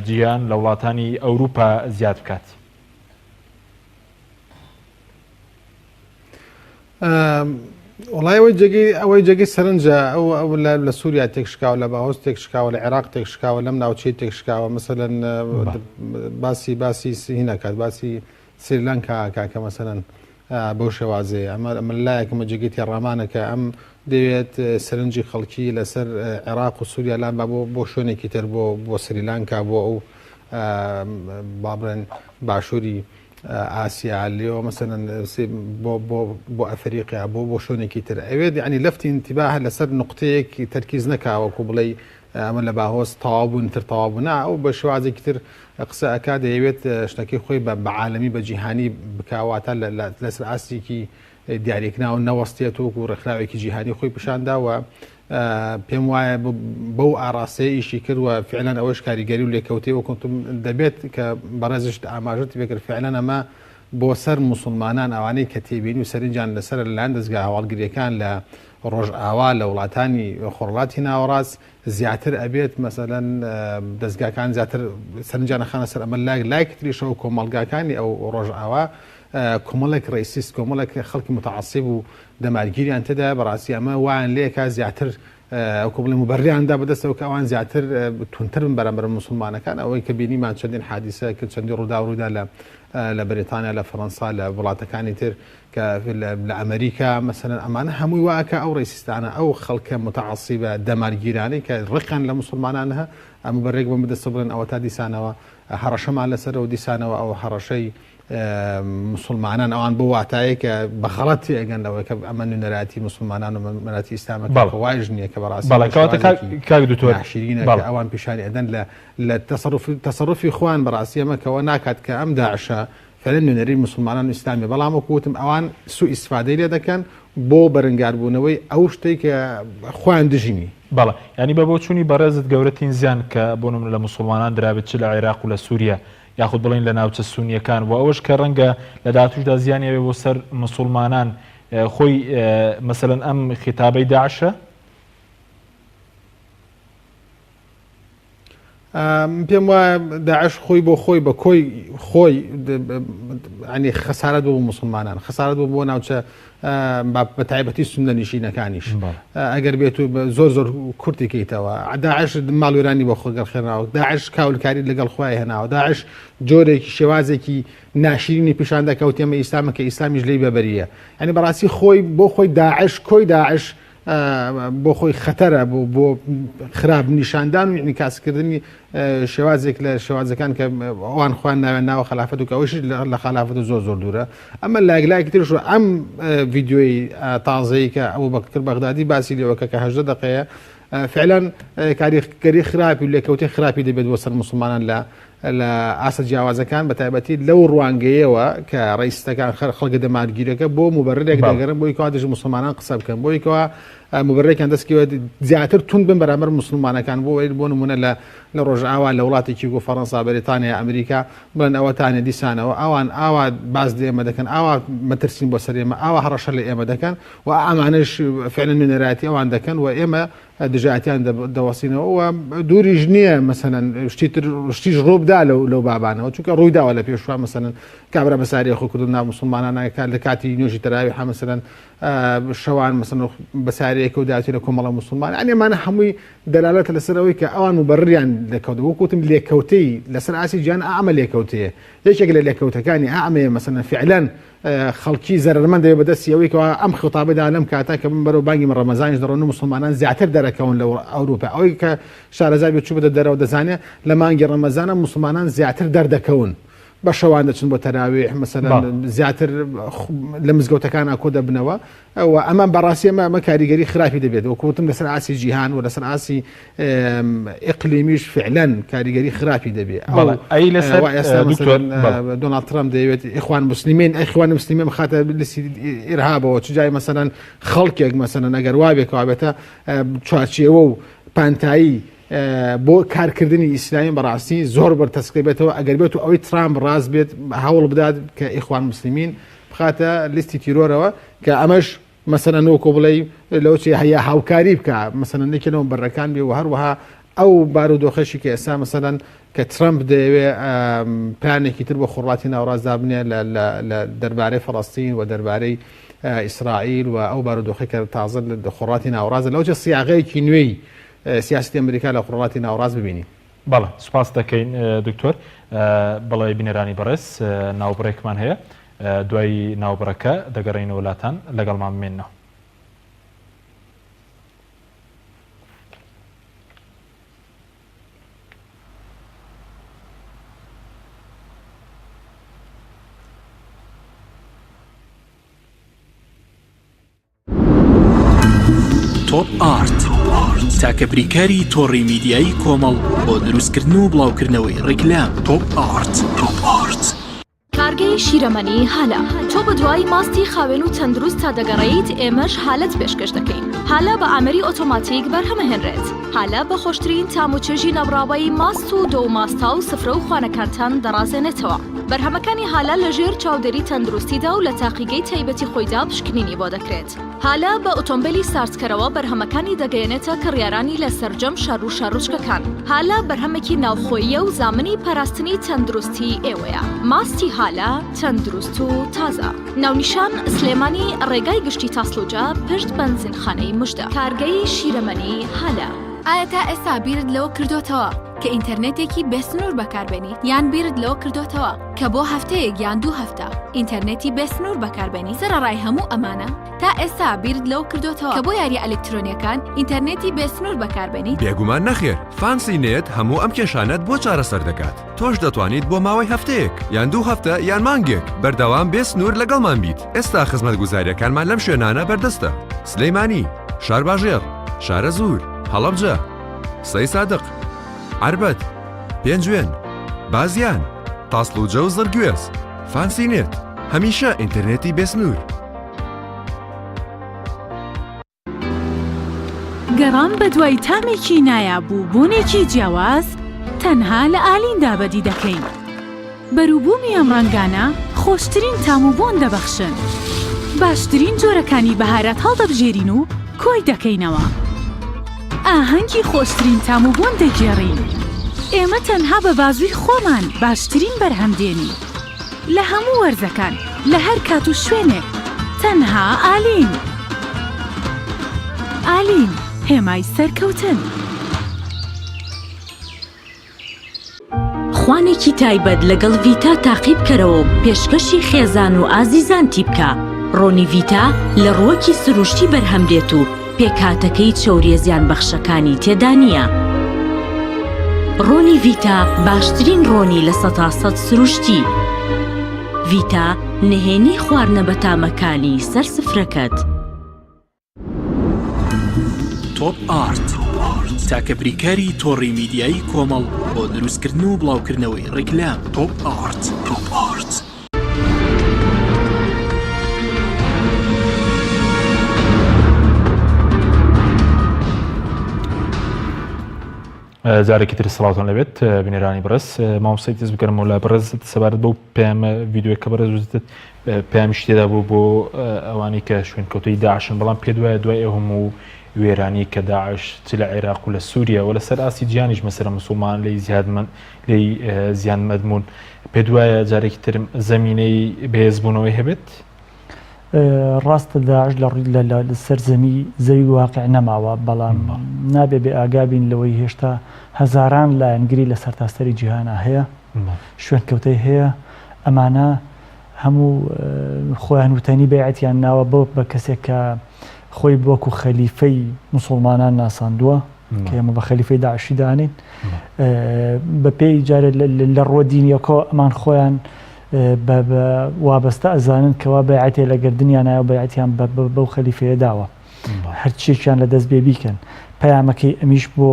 جیهان لە وڵاتانی ئەوروپا زیاد بکات وڵای ئەوەی جێگەی سەرنجە ئەو لە سووریا تێکشکاوە لە باهۆز تێکشکاوە لە عێراق تێکشکاوە لەم ناوچەی تێکشکاوە مەسەلەن باسی هینەکات باسی سریلانکا کە مەسەلەن بەو شێوازەیە ئەمە لایەکمە جێگەی تێڕامانەکە ئەم دەوێت سەرنجی خەڵکی لەسەر عێراق و سووریا لان بۆ شوێنێکی تر بۆ سریلانکا بۆ ئەو بابرن باشووری ئاسیا لێەوە مەسەن بۆ ئەفریقیا بۆ شوێنێکی تر ئەوێت ینی لەفتی انتیباه لەسەر نقطەیەکی تەرکیز نەکاوەکو بڵێ ئەمە لە باهۆز تەواوبوون تر تەواوبوونا ئەو بە شێوازێکی تر قسە ئەکا دەیەوێت شتەکەی خۆی بە عالەمی بە جیهانی بکاواتە لەسەر ئاستێکی دیاریکراوە نەوەستێت و ڕێکخراوێکی جیهانی خۆی پیشانداوە پێم وایە بەو ئاراستەیە ئیشی کردووە فعلەن ئەوەش کاریگەری و لێکەوتەوە کۆنتم دەبێت کە بەڕێزشت ئاماژەتی بێکرد فعلەن ئەمە بۆ سەر موسڵمانان ئەوانەی کە تێبین و سەرنجیان لەسەر لەلاەن دەستگا هەواڵگریەکان لە ڕۆژئاوا لە وڵاتانی خۆڕڵاتی ناوەڕاست زیاتر ئەبێت مەسەلەن دەستگاکان زیاتر سەرنجیان خانە سەر ئەمە لایکتریشەوە کۆمەڵگاکانی ئەو ڕۆژئاوا کۆمەڵێک ڕیسیست کۆمەڵێک خەڵکی متعسیب و دەمارگیریان تێدا بەڕاستی ئەمە وایان لێکا زیاتر ئەوکە بڵێ مبەرریاندا بەدەستەوە کە ئەوان زیاتر تونتر بن بەرامبەر مسلمانەکان ئەوەی کە بینیمان چەندین حادیسە کرد چەندی ڕوودا لە بریتانیا لە فەڕەنسا لە وڵاتەکانی تر کە لە ئەمریکا مەسەلەن ئەمانە هەمووی واکە ئەو ڕیسیستانە ئەو خەڵکە متعسیبە دەمارگیرانەی کە ڕقان لە مسلمانان هە ئەمە بەڕێک بم بدەستە بڵێن ئەوە تا دیسانەوە هەڕەشەمان لەسەر و دیسانەوە ئەو هەڕەشەی مسلمانان ئەوان بۆ واتایە کە بەخەڵەتی ئەگەن لەوەی کە ئەمە نوێنەراتی مسلمانان و مەراتی ئیسلامەکە وایژ نییە کە بەڕاستی شیرینە ئەوان پیشانی ئەدەن لە تەسەڕفی خوان بەڕاستی ئەمەکەەوە ناکات کە ئەم داعشە فعلا نوێنەری مسلمانان و ئیسلامی بەڵام وەکوتم ئەوان سوء ئیسفادەی لێ دەکەن بۆ بەرەنگاربوونەوەی ئەو شتێک کە خوان دژینی. بەڵێ ینی بە بۆ چوونی بەڕێزت گەورەترین زیان کە بۆ لە مسلمانان درابێت چ لە عێراق و لە سووریا یاخود بڵین لە ناوچە سونیەکان و ئەوەش کە ڕەنگە لە داهاتووشدا زیانیەوێ بۆ سەر مسلمانان خۆی مەسەلەن ئەم خیتابەی داعشە پێم وایە داعش خۆی بۆ خۆی بە خۆی ینی خەسارەت بۆ مسلمانان خەسارەت بۆ ناوچە بە تایبەتی سونە نشینەکانیش ئەگەر بێت و زۆر کورتی کەیتەوە داعش ماڵوێرانی بۆ خۆگەڵ خێناوە داعش کاولکاری لەگەڵ خوای هێناوە داعش جۆرێکی شێوازێکی ناشرینی پیشان دەکەوت ئێمە ئیسلامە کە ئیسلامیش لێی بەبەریە ینی بەڕاستی خۆی بۆ خۆی داعش کۆی داعش بۆ خۆی خەتەرە بۆ خراپ نیشاندان و نیکاسکردنی شێوازێک لە شێوازەکان کە ئەوان خوان ناوێن ناوە خلافەت و کەەوەش لە خلافەت زۆر دوورە ئەمە لایەکی ترش ئەم ڤیددیۆی تازەی کە ئەو بەکر بەغدادی باسی لێوەکە کە 18 دقەیە فعلا کاریگەری خراپی و لێکەوتی خراپی دەبێت بۆ سەر مسلمانان لە ئاسە جیاوازەکان بە تایبەتی لەو ڕوانگەیەوە کە ڕئیسەکان خەڵکە دەمادگیرەکە بۆ مبەرێک دەگەرن بۆی کەوا دژ مسلمانان قسە بکەن بۆی کەوا مبەرێکیان دەستکەوە زیاتر تون بن بەرامبەر مسلمانەکان بۆ نمونە لە ڕۆژئاوا لە وڵاتێکی گۆ فەڕەنسا بەریتانیا ئەمریکا بڵێن ئەوەتانە دیسانەوە ئەوان ئاوا باز لە ئێمە دەکەن ئاوا مەترسین بۆ سەر ئێمە ئاوا هەڕەشە لە ئێمە دەکەن و ئەمانش فعلا نوێنەراتی ئەوان دەکەن و ئێمە دژاتیان دەوەسینەوە و دووریش نییە مەسەنەن شتیش ڕووبدا لەو بابانەوە چونکە ڕوویداوە لە پێشوا مەسەنەن کابرا بەساری خۆکردن ناو مسلمانان لە کاتی نوێژی تەراوی مەسەنەن شەوان مەسەن بەساریەکە و داوێتی لە کۆمەڵە مسلمان ئەمانە هەمووی دەلالەتە لەسەرەوەی کە ئەوان مبەرریان لەکەوت وەکوتم لێکەوتەی لەسەر ئاسی گیان ئەمە لێکەوتەیە یەکێک لە لێکەوتەکانی ئەمەیە مەسەنەن فعلەن خەڵکی زەرمەند دەوێت بەدەستیەوەی کەەوە ئەم خۆتابدا لەم کاتا کە من بەرەو بانگی من ڕەمەزانیش دەڕۆن و مسلمانان زیاتر دەرەکەون لە ئەوروپا ئەوەی کە شارەزای بێت چوو بدە دەرەوە دەزانێت لە مانگی ڕەمەزانە مسلمانان زیاتر دەردەکەون بە شەوان دەچن بۆ تەراویح مەسەلەن زیاتر لە مزگەوتەکان ئاکۆ دەبنەوە ئەمە بەڕاستی ئەمە کاریگەری خراپی دەبێت وەکوتم لەسەر ئاسی جیهان و لەسەر ئاسی ئیقلیمیش فعلەن کاریگەری خراپی دەبێت دۆناڵد ترامپ دەیەوێت ئیخوان مسلمین بخاتە لەسی ئیرهابەوە چ جای مەسەلەن خەڵکێک مەسەلەن ئەگەر وابێکەوە بێتە چوارچێوە و پانتایی بۆ کارکردنی ئیسلامی بەڕاستی زۆر بەرتەسکەی بێتەوە ئەگەر بێت و ئەوەی ترامپ ڕاست بێت هەوڵ بدات کە ئیخوان مسلمین بخاتە لیستی تیرۆرەوە کە ئەمەش مەسەلەن وەکو بڵێ لەوچی هەیە هاوکاری بکە مەسەلەن نێکێنەوە بەڕەکان بێ و هەروەها ئەو بارودۆخەشی کە ئێستا مەسەلەن کە ترامپ دەیەوێت پلانێکی تر بۆ خوڕاتی ناوڕازدا بنێ لە دەربارەی فەڵەستین و دەربارەی ئیسرائیل و ئەو بارودۆخی کە تازە لە خوڕاتی ناوڕازە لەوجە سیاغەیەکی نوێی سیاستی ئەمریکا لە خوڕاتی ناوڕاز ببینی. بەڵێ سوپاس دەکەین دکتۆر بەڵێ بینەرانی بەڕێز ناوبڕێکمان هەیە دوای ناوبڕەکە دەگەڕێنە وڵاتان لەگەڵمان بمێنەوە. تۆپ ئارت تاکە بریکاری تۆڕی میدیایی کۆمەڵ بۆ دروستکردن و بڵاوکردنەوەی ڕیکلام. تۆپ ئارت. کارگەی شیرەمەنی هالە تۆ بە دوای ماستی خاوێن و تەندروست تا دەگەڕێیت ئێمەش حالەت پێشکەش دەکەین. هالە بە ئامەری ئۆتۆماتیک بەرهەمەهێنرێت. هالە بە خۆشترین تاموچێژی نەبراوەی ماست و دۆ ماستا و سفرە و خوانەکانتان دەڕازێنێتەوە. بەرهەمەکانی هالە لەژێر چاودێری تەندروستیدا و لە تاقیگەی تایبەتی خۆیدا پشکنینی بۆ دەکرێت. هالە بە ئۆتۆمبیلی سارسکەرەوە بەرهەمەکانی دەگەیەنێتە کڕیارانی لە سەرجەم شار و شارڕوچکەکان. هالە بەرهەمێکی ناوخۆیە و زامنی پاراستنی تەندروستی ئێوەیە. ماستی هالە تەندروست و تازە. ناونیشان سلێمانی ڕێگای گشتی تاسلوجا پشت بەنزینخانەی مژدە. کارگەی شیرەمەنی هالە. ئایا تا ئێستا بیرت لەوە کردوتەوە کە ئینتەرنێتێکی بێسنوور بەکاربێنیت یان بیرت لەوە کردوتەوە کە بۆ هەفتەیەک یان 2 هەفتە ئینتەرنێتی بێسنوور بەکاربێنی سەرەڕای هەموو ئەمانە تا ئێستا بیرت لەوە کردوتەوە کە بۆ یاریە ئەلکترۆنیەکان ئینتەرنێتی بێسنوور بەکاربێنیت بێگومان نەخێر فانسی نێت هەموو ئەم کێشانەت بۆ چارەسەر دەکات تۆش دەتوانیت بۆ ماوەی هەفتەیەک یان 2 هەفتە یان مانگێک بەردەوام بێسنوور لەگەڵمان بیت ئێستا خزمەتگوزاریەکانمان لەم شوێنانە بەردەستە سلەیمانی شارباژێر شارە زوور هەڵەبجە سەی سادق عربەت پێنجوێن بازیان تاسڵوجە و زەرگوێز فانسی نێت هەمیشە ئینتەرنێتی بێسنوور گەڕان بە دوای تامێکی نایابوو بوونێکی جیاواز تەنها لە ئالیندا بەدی دەکەین بەرووبوومی ئەم ڕەنگانە خۆشترین تام و بۆن دەبەخشن باشترین جۆرەکانی بەهارات هەڵدەبژێرین و کۆی دەکەینەوە ئاهەنگی خۆشترین تام و بۆن دەگێڕین ئێمە تەنها بە بازووی خۆمان باشترین بەرهەمدێنی لە هەموو وەرزەکان لە هەر کات و شوێنێک تەنها ئالین ئالین هێمای سەرکەوتن خوانێکی تایبەت لەگەڵ ڤیتا تاقیب کەرەوە پێشکەشی خێزان و ئازیزانتی بکە ڕۆنی ڤیتا لە ڕووەکی سروشتی بەرهەمدێت و پێکهاتەکەی چەوریە زیان بەخشەکانی تێدا نییە ڕۆنی ڤیتا باشترین ڕۆنی لە 100% سروشتی ڤیتا نهێنی خواردنە بە تامەکانی سەر سفرەکەت تۆپ ئارت تاکە بریکاری تۆڕی میدیایی کۆمەڵ بۆ دروستکردن و بڵاوکردنەوەی ڕیکلام تۆپ ئارت جارێکی تر سڵاوتان لەبێت بینێرانی بەڕێز مامۆستای دەست بکەرمەوە لە بەڕێز سەبارەت بەو پێیامە ڤیدیۆیە کە بەڕێز وزتت پێیامیش تێدا بوو بۆ ئەوانەی کە شوێنکەوتەی داعشن بەڵام پێ دوای ئەو هەموو وێرانی کە داعش چ لە عێراق و لە سووریا و لەسەر ئاسی جیانیش مەسەرە مسلمان لی زیان مەدمون پێ دوایە جارێکی تر زەمینەی بەهێزبوونەوەی هەبێت ڕاستە داعش لە سەر زەوی واقع نەماوە بەڵام نابێ بێ ئاگابین لەوەی هێشتا هەزاران لایەنگری لە سەرتاسەری جیهانە هەیە شوێنکەوتەی هەیە ئەمانە هەموو خۆیان وتەنی بەیعەتیان ناوە بە کەسێک کە خۆی بۆکو خەلیفەی موسڵمانان ناساندووە کە ئێمە بە خەلیفەی داعشی دانین بە پێی جارێ لە ڕۆ دینیەکۆ ئەمان خۆیان وابەستە ئەزانن کەوا بەیعەتێ لە گردنیان نایە و بەیعەتیان بەو خەلیفەیە داوە هەرچیەکیان لە دەست بێ بیکەن پەیامەکەی ئەمیش بۆ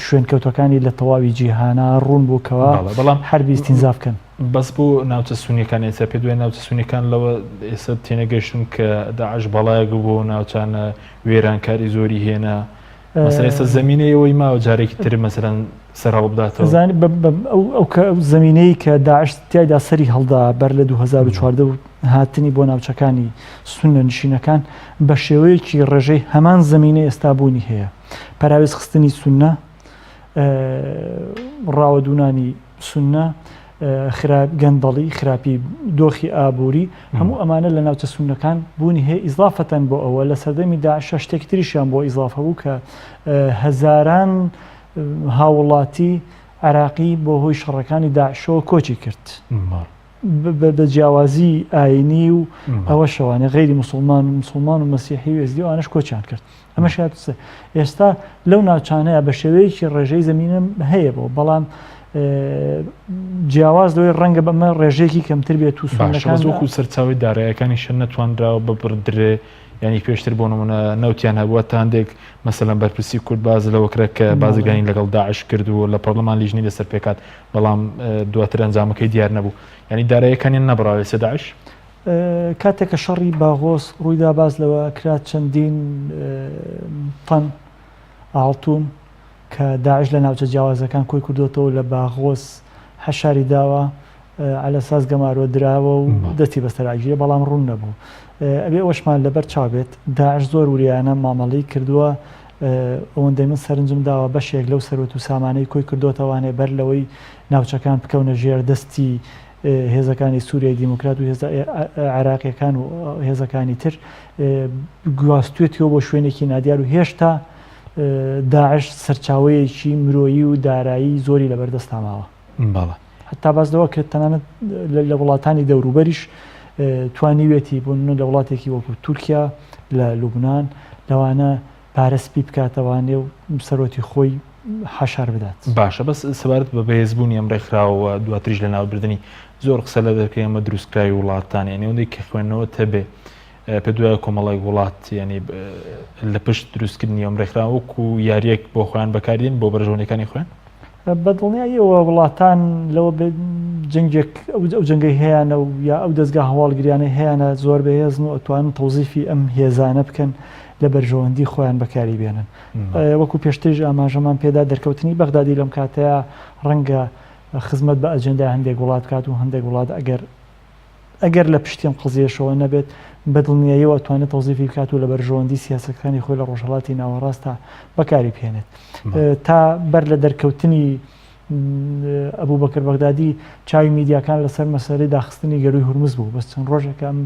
شوێنکەوتەکانی لە تەواوی جیهانە ڕوون بووکەوە بەڵام هەربی استینزاف بکەن بەس بۆ ناوچە سونیەکان ئێستا پێ دوای ناوچە سونیەکان لەوە ئێستا تێنەگەشتن کە داعش بەڵایەک بۆ ناوچانە وێرانکاری زۆری هێنا مەسەلەن ئێستا زەمینەیەوەی ماوە جارێکی تر مەسەلەن سەر هەڵبداتەوە ئەو زەمینەی کە داعش تیایدا سەری هەڵدا بەر لە 2014 و هاتنی بۆ ناوچەکانی سونە نشینەکان بە شێوەیەکی ڕێژەی هەمان زەمینەی ئێستا بوونی هەیە پەراوێز خستنی سونە ڕاوەدوونانی سونە گەندەڵی خراپی دۆخی ئابووری هەموو ئەمانە لە ناوچە سونەکان بوونی هەیە ئیزافەتەن بۆ ئەوە لە سەردەمی داعش شتێکی تریشیان بۆ ئیزافە بوو کە هەزاران هاوڵاتی عراقی بۆ هۆی شەڕەکانی داعشەوە کۆچی کرد بە جیاوازی ئاینی و ئەوە شەوانە غەیری مسلمان و مەسیحی و ئێزدی و ئانەش کۆچیان کرد ئەمە شایەتە ئێستا لەو ناوچانەیە بە شێوەیەکی ڕێژەی زەمینە هەیە بۆ بەڵام جیاواز لەوەی ڕەنگە بەمە ڕێژەیەکی کەمتر بێت و سونەکان سەرچاوی دارایەکانی شەر نەتوانراوە ببڕدرێ ینی پێشتر بۆ نمونە نەوتیان هەبووە تا هەندێک مەسەلەن بەرپرسی کورد باز لەوەکرە کە بازرگانی لەگەڵ داعش کردووە لە پەرلەمان لیژنی لەسەر پێکات بەڵام دواتر ئەنجامەکەی دیار نەبوو ینی دارایەکانیان نەبڕاوێ سێ داعش کاتێکە شەڕی باغۆس ڕوویدا باز لەوە کرات چەندین تەن ئاڵتون کە داعش لە ناوچە جیاوازەکان کۆی کردوتەوە لە باغۆس هەشاری داوە على ساز گەمارۆ دراوە و دەستی بەسەراگیرە بەڵام ڕوون نەبوو ئەبێ ئەوەشمان لەبەر چاوبێت داعش زۆر وریانە مامەڵی کردووە ئەوەندەی من سەرنجم داوە بەشێک لەو سەرۆت و سامانەی کۆی کردوتەوانێ بەر لەوەی ناوچەکان بکەونە ژێر دەستی هێزەکانی سووریای دیموکرات و عراقیەکان و هێزەکانی تر گواستوێتەوە بۆ شوێنێکی نادیار و هێشتا داعش سەرچاوەیەکی مرۆیی و دارایی زۆری لەبەردەست ماوە حتا باز لەوە کرد تەنانەت لە وڵاتانی دەوروبەریش توانیوێتی بوون لە وڵاتێکی وەکو تورکیا لە لوبناان لەوانە پارەسپی بکاتەوانێ و سەرۆتی خۆی حەشار بدات. باشە بەس سەبارەت بە بەهێزبوونی ئەم ڕێکخراوە دواتریش لە ناوبردننی زۆر قسە لە دەکەی ئەمە دروستکراوی وڵاتانی ئەوەندەی کە خوێندنەوە تەبێ پێ دوای کۆمەڵی وڵات ینی لە پشت دروستکردنی ئەم ڕێکخراوە وەکو یاریەک بۆ خۆیان بەکاردێن بۆ بەرژەوەنەکانی خوێن بەدڵنیاییەوە وڵاتان لەوە جنگێک ئەو جنگی هەیەە و یا ئەو دەستگا هەواڵگریانەی هەیەە زۆر بەهێزن و ئەتوانن تەوزیفی ئەم هێزانە بکەن لە بەرژەوەندی خۆیان بەکاری بێنن. وەکو پێشترش ئاماژەمان پێدا دەرکەوتنی بەغدادی لەم کاتەیە ڕەنگە خزمەت بە ئەجەندای هەندێک وڵات کات و هەندێک وڵات ئەگەر لە پشتیم قزیەشەوە نەبێت بەدڵنیاییەوە ئەتوانێت تەوزیفی بکات و لە بەرژەوەندی سیاسەکانی خۆی لە ڕۆژهەڵاتی ناوەڕاستە بەکاری بهێنێت تا بەر لە دەرکەوتنی ئەبوو بەکر بەغدادی چاوی میدیاکان لەسەر مەسەرەی داخستنی گەروی هورمز بوو بەس چەند ڕۆژێکم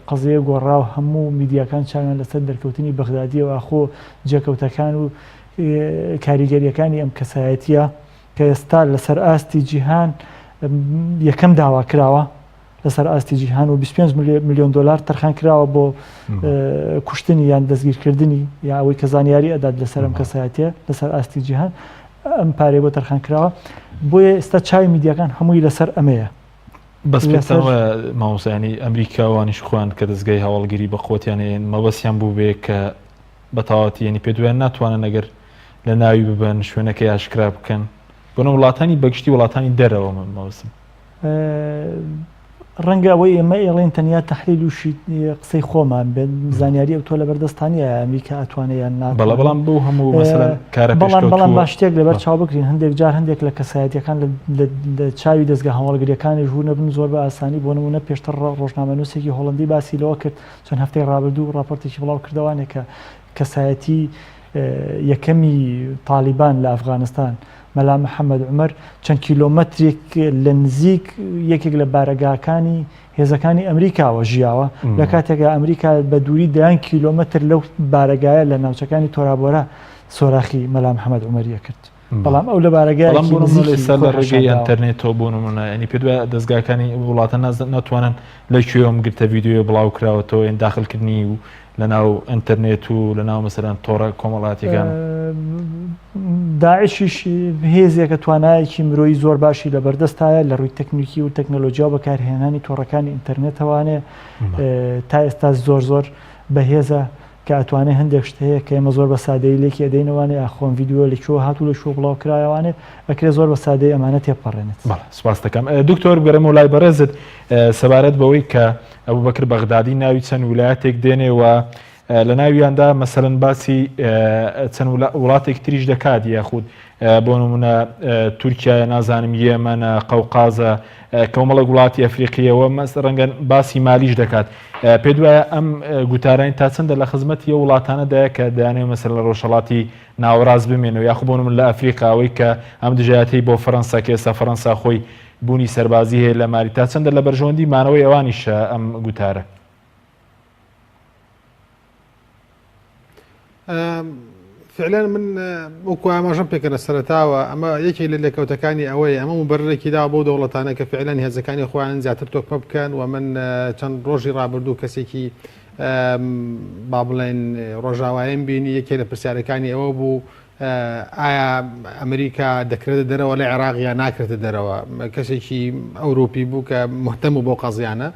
قەزەیە گۆڕاو هەموو میدیاکان چاویان لەسەر دەرکەوتنی بەغدادیەوە ئاخۆ جێکەوتەکان و کاریگەریەکانی ئەم کەسایەتیە کە ئێستا لەسەر ئاستی جیهان یەکەم داوا کراوە لەسەر ئاستی جیهان و 25 میلیۆن دلار تەرخان کراوە بۆ کوشتنی یان دەستگیرکردنی یا ئەوەی کە زانیاری ئەدات لەسەر ئەم کەسایەتیە لەسەر ئاستی جیهان ئەم پارەی بۆ تەرخان کراوە بۆیە ئێستا چاوی میدیاکان هەمووی لەسەر ئەمەیە. بەس پێێتەوە مامۆسانی ئەمریکاوانیش خوان کە دەستگای هەواڵگیری بە خۆتیانێن مەبەستیان بوو بێ کە بەتەواتی ینی پێ دوایان ناتوانن ئەگەر لە ناوی ببن شوێنەکەی ئاشکرا بکەن بۆنە وڵاتانی بەگشتی وڵاتانی دەرەوە مەوەسم ڕەنگە ئەوەی ئێمە ئێڵێن تەنیا تەحلیل و قسەی خۆمان بێت زانیاری ئەو تۆ لە بەردەستانیە ئەمریکا ئەتوانیان بەڵام بۆ هەموو بەڵام باش شتێک لەبەر چاو بکرین هەندێک جار هەندێک لە کەسایەتیەکان لە چاوی دەستگا هەواڵگریەکانی ژوور نەبن زۆر بە ئاسانی بۆ نمونە پێشتر ڕۆژنامەنووسێکی هۆڵندی باسی لەوە کرد چەند هەفتەی ڕابردوو راپۆرتێکی بڵاو کردوانێک کە کەسایەتی یەکەمی تالیبان لە ئەفغانستان مەلا محەممەد عومەر چەند کیلۆمەترێک لە نزیک یەکێک لە بارەگاکانی هێزەکانی ئەمریکاوە ژیاوە لە کاتێکە ئەمریکا بە دووری 10 کیلۆمەتر لەو بارەگایە لە ناوچەکانی تۆرابۆرە سۆراخی مەلا محەممەد عومەریە کرد بەڵام ئەو لە بارەگای لە ڕێگەی ئینتەرنێتەوە بۆ نمونە ینی پێ دوای دەستگاکانی وڵاتە ناتوانن لەکوێوەم گرتە ڤیددیۆ بڵاو کراوەتەوە ئین داخلکردنی و لە ناو ئینتەرنێت و لە ناو مەسەرەن تۆڕە کۆمەڵاتیەکان داعشیش هێزێکە توانایەکی مرۆیی زۆر باشی لە بەردەستایە لە ڕووی تەکنیکی و تەکنۆلۆژیا و بەکارهێنانی تۆڕەکانی ئینتەرنێتەوانێ تا ئێستا زۆر بەهێزە کە ئەتوانێت هەندێک شت هەیە کە ئێمە زۆر بە سادەی لێکی ئەدەینەوانێ ئاخۆن ڤیددیۆ لەکوێ هاتوو لە شۆ بڵاو کرایەوانێ ئەکرێ زۆر بە سادەی ئەمانە تێپەڕێنێت. سپاس دەکەم دکتۆر گەرەمە و لای بەڕێزت سەبارەت بەوەی کە ئەبوو بەکر بەغدادی ناوی چەند ویلایەتێک دێنێەوە لە ناویاندا مەسەرەن باسی چەند وڵاتێک تریش دەکات یاخود بۆ نمونە تورکیا نازانم یێمەنە قەوقازە کۆمەڵە وڵاتی ئەفریقیەوە ڕەنگە باسی مالیش دەکات پێ دوایە ئەم گوتارانی تا چەندە لە خزمەتی وڵاتانەدایە کە دەیانێت مەسەر لە ڕۆژهەڵاتی ناوەڕاست بمێنەوە یاخود بۆ من لە ئەفریقاوەی کە ئەم دژایەتی بۆ فەڕەنسا کە ئێستا فەڕەنسا خۆی بوونی سەربازی هەیە لە ماری تا چەندە لە بەرژەوەندی مانەوەی ئەوانیشە ئەم گوتارە. فعلا من وەکو ئاماژەم پێکەنە سەرەتاوە ئەمە یەکێک لە لێکەوتەکانی ئەوەی ئەمە مبەرێکی دا بۆ دەوڵەتانە کە فعلا هێزەکانی خۆیان زیاتر تۆکمە بکەن و من چەند ڕۆژی ڕابردوو کەسێکی با بڵێن ڕۆژاوایەم بینی یەکێک لە پرسیارەکانی ئەوە بوو ئایا ئەمریکا دەکرێتە دەرەوە لە عێراق یان ناکرێتە دەرەوە کەسێکی ئەوروپی بوو کە مهتەم بوو بۆ قەزیانە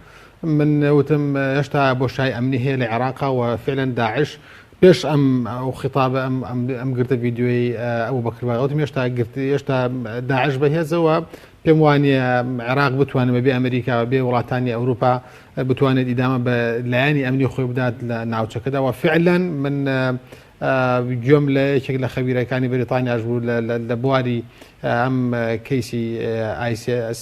من وتم هێشتا بۆ شای ئەمنی هەیە لە عێراقا و فعلا داعش پێش ئەو خیتابە ئەم گرتە ڤیددیۆی ئەو بەکرباوتم هێشتا داعش بەهێزەوە پێم وانە عێراق بتوانێت بێ ئەمریکا بێ وڵاتانی ئەوروپا بتوانێت ئیدامە بە لایەنی ئەمنی خۆی بدات لە ناوچەکەدا و فعلا من گوێم لە یەکێک لە خەبیرەکانی بریتانیاش بوو لە بواری ئەم کەیسی ICS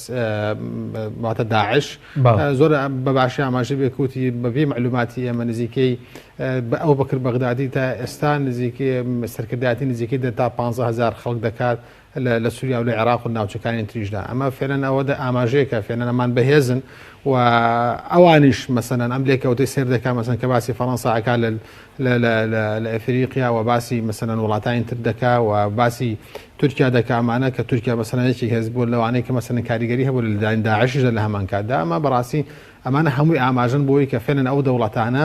واتە داعش بەڵێ. زۆر بەباشی ئاماژە بێکوتی بەبێ معلوماتی ئێمە نزیکەی ئەو بەکر بەغدادی تا ئێستا نزیکەی سەرکردایەتی نزیکەی تا 15,000 خەڵک دەکات لە سووریا و لە عێراق و ناوچەکانی تریشدا ئەمە فێرەن ئەوەدا ئاماژەیەکە فێنە ئەمان بەهێزن و ئەوانیش مەسەنەن ئەم لێکەوتەی سێر دەکات مەسەن کە باسی فەڕەنساکە لە ئەفریقیا و باسی مەسەنەن وڵاتانی تر دەکا و باسی تورکیا دەکامانە کە تورکیا مەسەنەیەکی هێز بوو لەوانەیە کە مەسەن کاریگەری هەبوو لە داعشیش لە هەمان کاتدا ئەمە بەڕاستی ئەمانە هەمووی ئاماژن بۆی کە فێنن ئەو دەوڵەتانە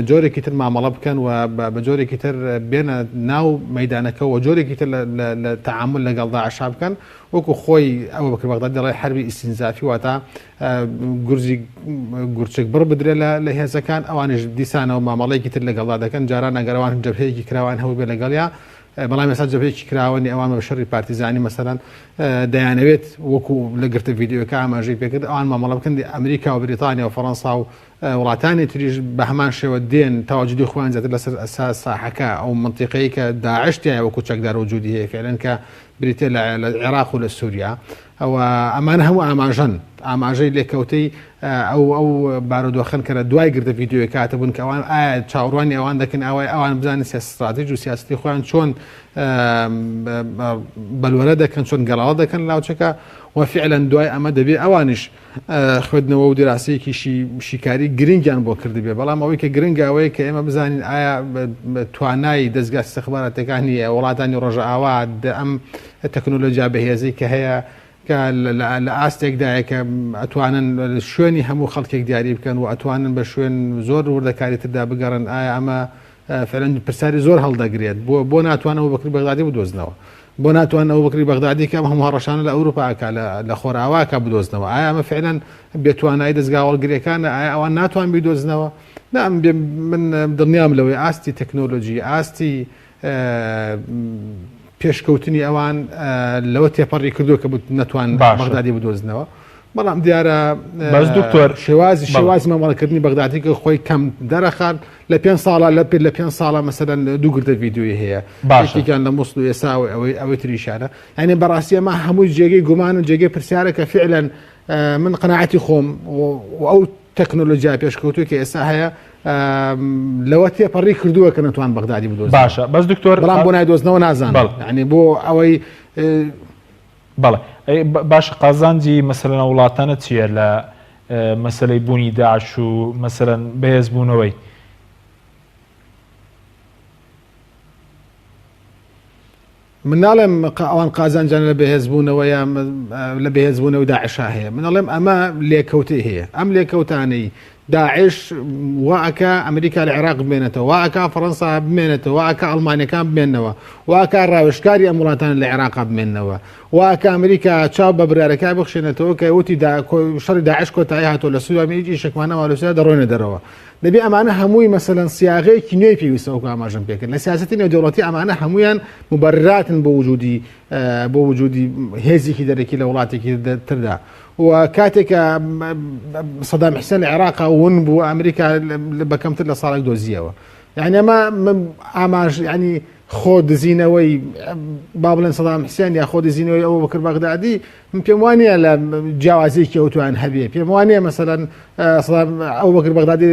جۆرێکی تر مامەڵە بکەن و بە جۆرێکی تر بێنە ناو مەیدانەکە و جۆرێکی تر لە تعامل لەگەڵ داعش بکەن وەکو خۆی ئەوە بەکر بەغداد دەڵێ حربی ئیستینزافی واتە گورزی گورچک بڕ بدرێ لە هێزەکان ئەوانش دیسانەوە مامەڵەیەکی تر لەگەڵا دەکەن جاران ئەگەرەوان جەبهەیەکی کراوان هەوو بێ لەگەڵیا بەڵام ێستا جەبهەیەکی کراوەنی ئەوان بە شەڕی پارتیزانی مەسەلەن دەیانەوێت وەکو لە گرتە ڤیدیۆکە ئاماژەی پێکرد ئەوان مامەڵە بکەن ئەمریکا و بریتانیا و فەڕەنسا و وڵاتانی تریش بە هەمان شێوە دێن تاواجدی خۆیان زیاتر لەسەر ئەساس ساحەکە ئەو منطقەیە کە داعش تایە وەکو چەکدار وجودی هەیە فعلەن کە بریتێ لە عێراق و لە سووریا ئەوە ئەمان هەموو ئاماژەن ئاماژەی لێکەوتەی ئەو بارودۆخەن کە لە دوای گردە ڤیدیۆی کاتە بوون کە ئەوان ئایا چاوەڕوانی ئەوان دەکەن ئەوان بزانن استراتیژی و سیاستی خۆیان چۆن بەلوەرە دەکەن چۆن گەڵاوە دەکەن لاوچەکە و فعلا دوای ئەمە دەبێ ئەوانش خوێندنەوە و دراسەیەکی شیکاری گرنگیان بۆ کردبێ بەڵام ئەوەی کە گرنگ ئەوەیە کە ئێمە بزانین ئایا توانای دەستگا استخباراتەکانی وڵاتانی ڕۆژە ئاوا ئەم تەکنۆلۆژیا بەهێزی کە هەیە کە لە ئاستێکدایە کە ئەتوانن شوێنی هەموو خەڵکێک دیاری بکەن و ئەتوانن بە شوێن زۆر وردەکاری تردا بگەڕن ئایا ئەمە فعلا پرسیاری زۆر هەڵدەگرێت بۆ ناتوانەوە بەکری بەغدادی بدۆزنەوە بۆ ناتوان ئەو بەکری بەغدادی کە هەموو هەڕەشانە لە ئەوروپاکە لە خۆراواکە بدۆزنەوە ئایا ئەمە فعلا بێتوانایی دەستگاوەڵگرەکانە ئایا ئەوان ناتوان بیدۆزنەوە من دڵنیام لەوەی ئاستی تەکنۆلۆژی ئاستی پێشکەوتنی ئەوان لەوە تێپەڕی کردو کە نەتوان بەغدادی بدۆزنەوە بەڵام دیارە بەس دکتۆر شێوازی مامەڵەکردنی بەغدادی کە خۆی کەم دەرەخات لە 5 ساڵە لە 5 ساڵە مەسەلەن دوو گردە ڤیدیۆی هەیە باشێکیان لە مووسڵ و ئێسا ئەوەی تریشانە یعنی بەڕاستی ئەمە هەمووی جێگەی گومان و جێگەی پرسیارە کە فعلا من قەناعەتی خۆم و ئەو تەکنۆلۆژیا پێشکەوتوی کە ئێستا هەیە لەوە تێپەڕی کردووە کە نەتوان بەغدادی بدۆزن باشە بەس دکتۆر بەڵام بۆ نایدۆزنەوە نازانم یعنی بۆ ئەوەی بەڵێ باش قازانجی مەسەلەن وڵاتانە چییە لە مەسەلەی بوونی داعش و مەسەلەن بەهێز بوونەوەی من ناڵێم ئەوان قازانجان لە بەهێزبوونەوە یان لە بەهێزبوونەوە داعشا هەیە من ئەڵێم ئەمە لێکەوتەی هەیە ئەم لێکەوتانەی داعش واکە ئەمریکا لە عێراق بمێنێتەوە واکە فەڕەنسا بمێنێتەوە واکە ئەڵمانیەکان بمێنەوە واکە ڕاوێژکاری ئەم وڵاتان لە عێراق بمێنەوە واکە ئەمریکا چاو بە برارەکە بخشێنێتەوە کە وتی شەڕی داعش کۆتایی هاتۆ لە سووریا هیچ شکمانەوە لەسەر دەڕۆینە دەرەوە دەبێ ئەمانە هەمووی مەسەلەن سیاغەیەکی نوێی پێویستە وەکو ئاماژەم پێکرد لە سیاسەتی نێودەوڵەتی ئەمانە هەمویان مبرراتن بۆ وجودی هێزێکی دەرەکی لە وڵاتێکی تردا و کاتێکە سەدام حوسێن عێراق ون بوو ئەمریکا بەکەمتر لە ساڵێک دۆزیەوە یعنی ئەمە ئاماژ ینی خۆ دزینەوەی با بڵێن سەدام حوسێن یا خۆ دزینەوەی ئەوە بەکر بەغدادی من پێم وانە لە جیاوازیەکی ئەوتوان هەبێ پێم وانە مەسەلەن ئەو بەکر بەغدادی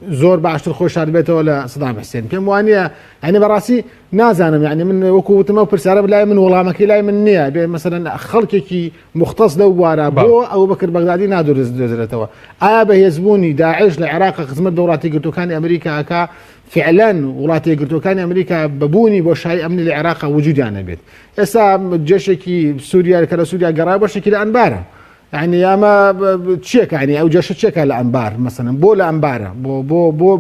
زۆر باشتر خۆشار بێتەوە لە سەدام حوسێن پێم وانە ینی بەڕاستی نازانم یعنی من وەکووتمە پرسیارە لای من وەڵامەکەی لای من نییە بێ مەسەلەن خەڵکێکی مختص لەو وارە بۆ ئەو بەکر بەغدادی نادۆزرێتەوە ئایا بەهێزبوونی داعش لە عێراق خزمەت بە وڵاتی گرتوەکانی ئەمریکاکە فعلا وڵاتی گرتوەکانی ئەمریکا ببوونی بۆ شای ئەمنی لە عێراق وجودیان نەبێت ئێستا جێشێکی سووریا کە لە سووریا گەڕای بەشێکی لە ئەنبارە يعني ئەمە چیەکە ینی ئەو جەشە چێکە لە ئەمبار مەسەن بۆ لە ئەمبارە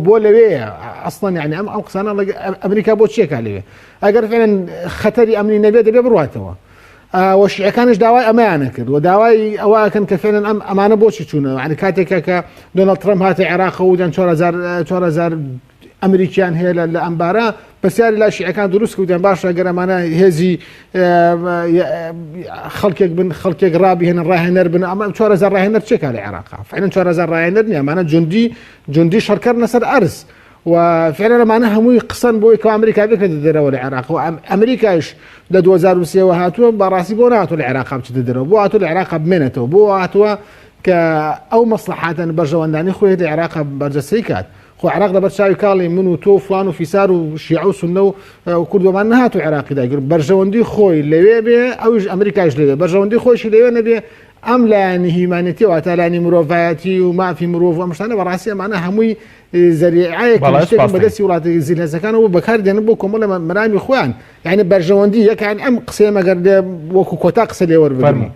بۆ لەوەیە ئەسڵەن یعنی ئەم قسانە ئەمریکا بۆ چیەکە لەوێ ئەگەر فعلا خەتەری ئەمنی نەبێت دەبێ بڕاتەوە و شیعەکانش داوای ئەمەیانە کرد و داوای ئەوەکەن کە فعلا ئەمانە بۆچی چوونەوە ینی کاتێکە کە دۆناڵد ترەمپ هاتە عێراق و وتیان 4,000 ئەمریکیان هەیە لە ئەمبارە پرسیاری لای شیعەکان دروست کردیان باشە گەر ئەمانە هێزی خەڵکێک بن خەڵکێک ڕابهێنن ڕاهێنەر بن ئەمە 4,000 ڕاهێنەر چێکە لە عێراق فعلا 4,000 ڕاهێنەر نییە ئەمانە جوندی شەڕکەرنە سەر ئەرز وفعلا لەمانە هەمووی قسەن بۆی کە ئەمریکا بکرێت دەرەوە لە عێراق و ئەمریکایش لە 2023 هاتووە بەڕاستی بۆ نهاتوە لە عێراق بچێتە دەرەوە بۆ هاتووە لە عێراق بمێنێتەوە بۆ هاتووە کە ئەو مەسلحاتن بەرژەوەندانی خۆی لە عێراق بەرجەستەی کات خۆ عێراق لەبەر چاوی کاڵی من و تۆ فلان و فیسار و شیعە و سونە و کوردوەمان نهاتوو عێراقی داگر بەرژەوەندی خۆی لەوێ بێ ئەویش ئەمریکایش لەوێ بەرژەوەندی خۆشی لەوێ نەبێ ئەم لایەنی هیمانەتی و ئاتالانی مرۆڤایەتی و مافی مرۆڤ و ئەم شتانە بەڕاستی ئەمانە هەمووی زەریعەیەکی شتێکن بەدەستی وڵاتی زیرهێزەکانەوە بەکاردێنن بۆ کۆمەڵە مەرامی خۆیان یعنی بەرژەوەندی یەکان ئەم قسەیە مەگەر وەکو کۆتا قسە لێ وەربگرن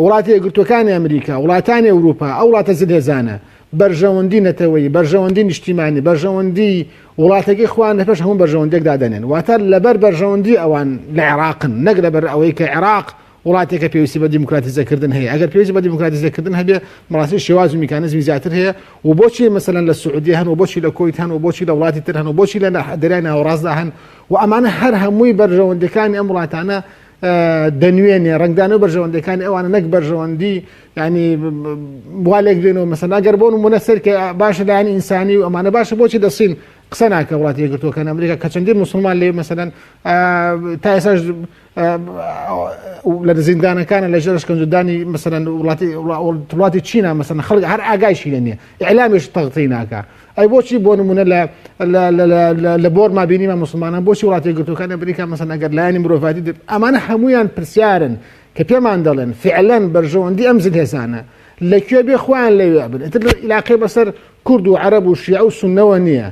وڵاتی یەکگرتووەکانی ئەمریکا وڵاتانی ئەوروپا ئەو وڵاتە زیرهێزانە بەرژەوەندی نەتەوەیی بەرژەوەندی نیشتیمانی بەرژەوەندی وڵاتەکەی خۆیان لەپێش هەموو بەرژەوەندێک دادەنێن واتە لەبەر بەرژەوەندی ئەوان لە عێراقن نەک لەبەر ئەوەی کە عێراق وڵاتێکە پێویستی بە دیموکراتیزەکردن هەیە ئەگەر پێویستی بە دیموکراتیزەکردن هەبێ بەڕاستی شێواز و میکانیزمی زیاتر هەیە و بۆچی مەسەلەن لە سعودی هەن و بۆچی لە کۆیت هەن و بۆچی لە وڵاتی تر هەن و بۆچی لە دەریای ناوەڕاستدا هەن و ئەمانە هەر هەمووی بەرژەوەندەکانی ئەم وڵاتانە دەنوێنێ ڕنگدان و بەرژەوەندەکانی ئەوانە نەک بەرژەوەندی ینی والێک بێنەوە مەسەن ئەگەر بۆن مونە سەر کە باشە لایەنی ئینسانی و ئەمانە باشە بۆچی دەسین قسە ناکە وڵاتی یەکگرتووەکان ئەمریکا کە چەندین مسلمان لێ مەسەلەن تا ئێساش لە زیندانەکانە لە ژێر شکنجەدانی مەسەلەن وڵاتی چینە مەسەلەن خەڵک هەر ئاگایشی لێ نییە ئیعلامیش تەغطی ناکە ئەی بۆچی بۆ نمونە لە بۆر مابینیمە مسلمانان بۆچی وڵاتی یەکگرتووەکانی ئەمریکا مەسەلەن ئەگەر لایەنی مرۆڤاتی ئەمانە هەمویان پرسیارن کە پێمان دەڵێن فعلەن بەرژەوەندی ئەم زیرهێزانە لەکوێ بێ خۆیان لەوێ بن ئیتر عیلاقەی بەسەر کورد و عەرەب و شیعە و سونەوە نییە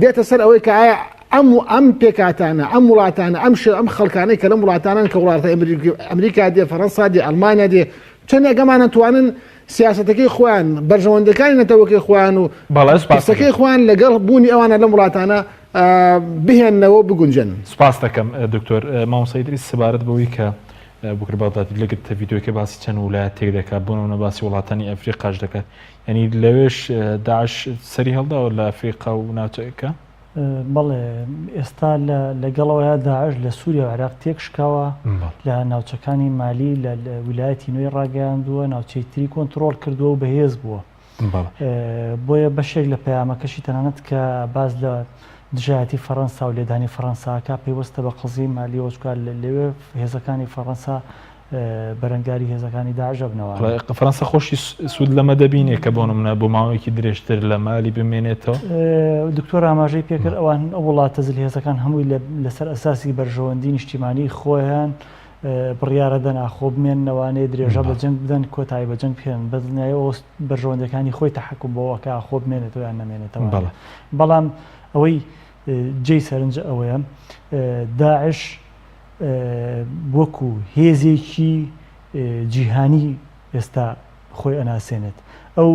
دێتە سەر ئەوەی کە ئایا ئەم پێکاتانە ئەم وڵاتانە ئەم خەڵکانەی کە لەم وڵاتانن کە وڵاتە ئەمریکا دێ فەڕەنسا دێ ئەڵمانیا دێ چەند ئەگەمانە توانن سیاسەتەکەی خۆیان بەرژەوەندەکانی نەتەوەکەی خۆیان و قسەکەی خۆیان لەگەڵ بوونی ئەوانە لەم وڵاتانە بهێننەوە بگونجن. سپاس دەکەم دکتۆر مامۆستا ئیدریس سەبارەت بەوەی کە بوکر بەغدادی لەگرتە ڤیدیۆکە باسی چەند ویلایەت تێک دەکات بۆنەوە باسی وڵاتانی ئەفریقاش دەکات ینی لەوێش داعش سەری هەڵداوە لە ئەفریقا و ناوچەکە بەڵێ ئێستا لەگەڵەوەیە داعش لە سووریا و عێراق تێک شکاوە لە ناوچەکانی مالی لە ویلایەتی نوێی ڕاگەیاندووە ناوچەی تری کۆنتڕۆڵ کردووە و بەهێز بووە بۆیە بەشێک لە پەیامەکەشی تەنانەت کە باز لە دژایەتی فەڕەنسا و لێدانی فەڕەنساکە پێوەستە بە قزی مالی وەچکار لەوێ هێزەکانی فەڕەنسا بەرەنگاری هێزەکانی داعش بنەوە فەڕەنسا خۆشی سوود لەمە دەبینێ کە بۆ نمونە بۆ ماوەیەکی درێژتر لە مالی بمێنێتەوە دکتۆر ئاماژەی پێکرد ئەوان ئەو وڵاتە زلهێزەکان هەمووی لەسەر ئەساسی بەرژەوەندی نیشتیمانی خۆیان بڕیارە دەنا خۆ بمێننەوانەیە درێژە بە جەنگ بدەن کۆتایی بە جەنگ پێن بەدنایەوە بەرژەوەندەکانی خۆی تەحکوم بۆەکە خۆ بمێنێتەوە یان نامێنێتەوە بەڵام ئەوەی جێی سەرنج ئەوەیە داعش وەکو هێزێکی جیهانی ئێستا خۆی ئەناسێنێت ئەو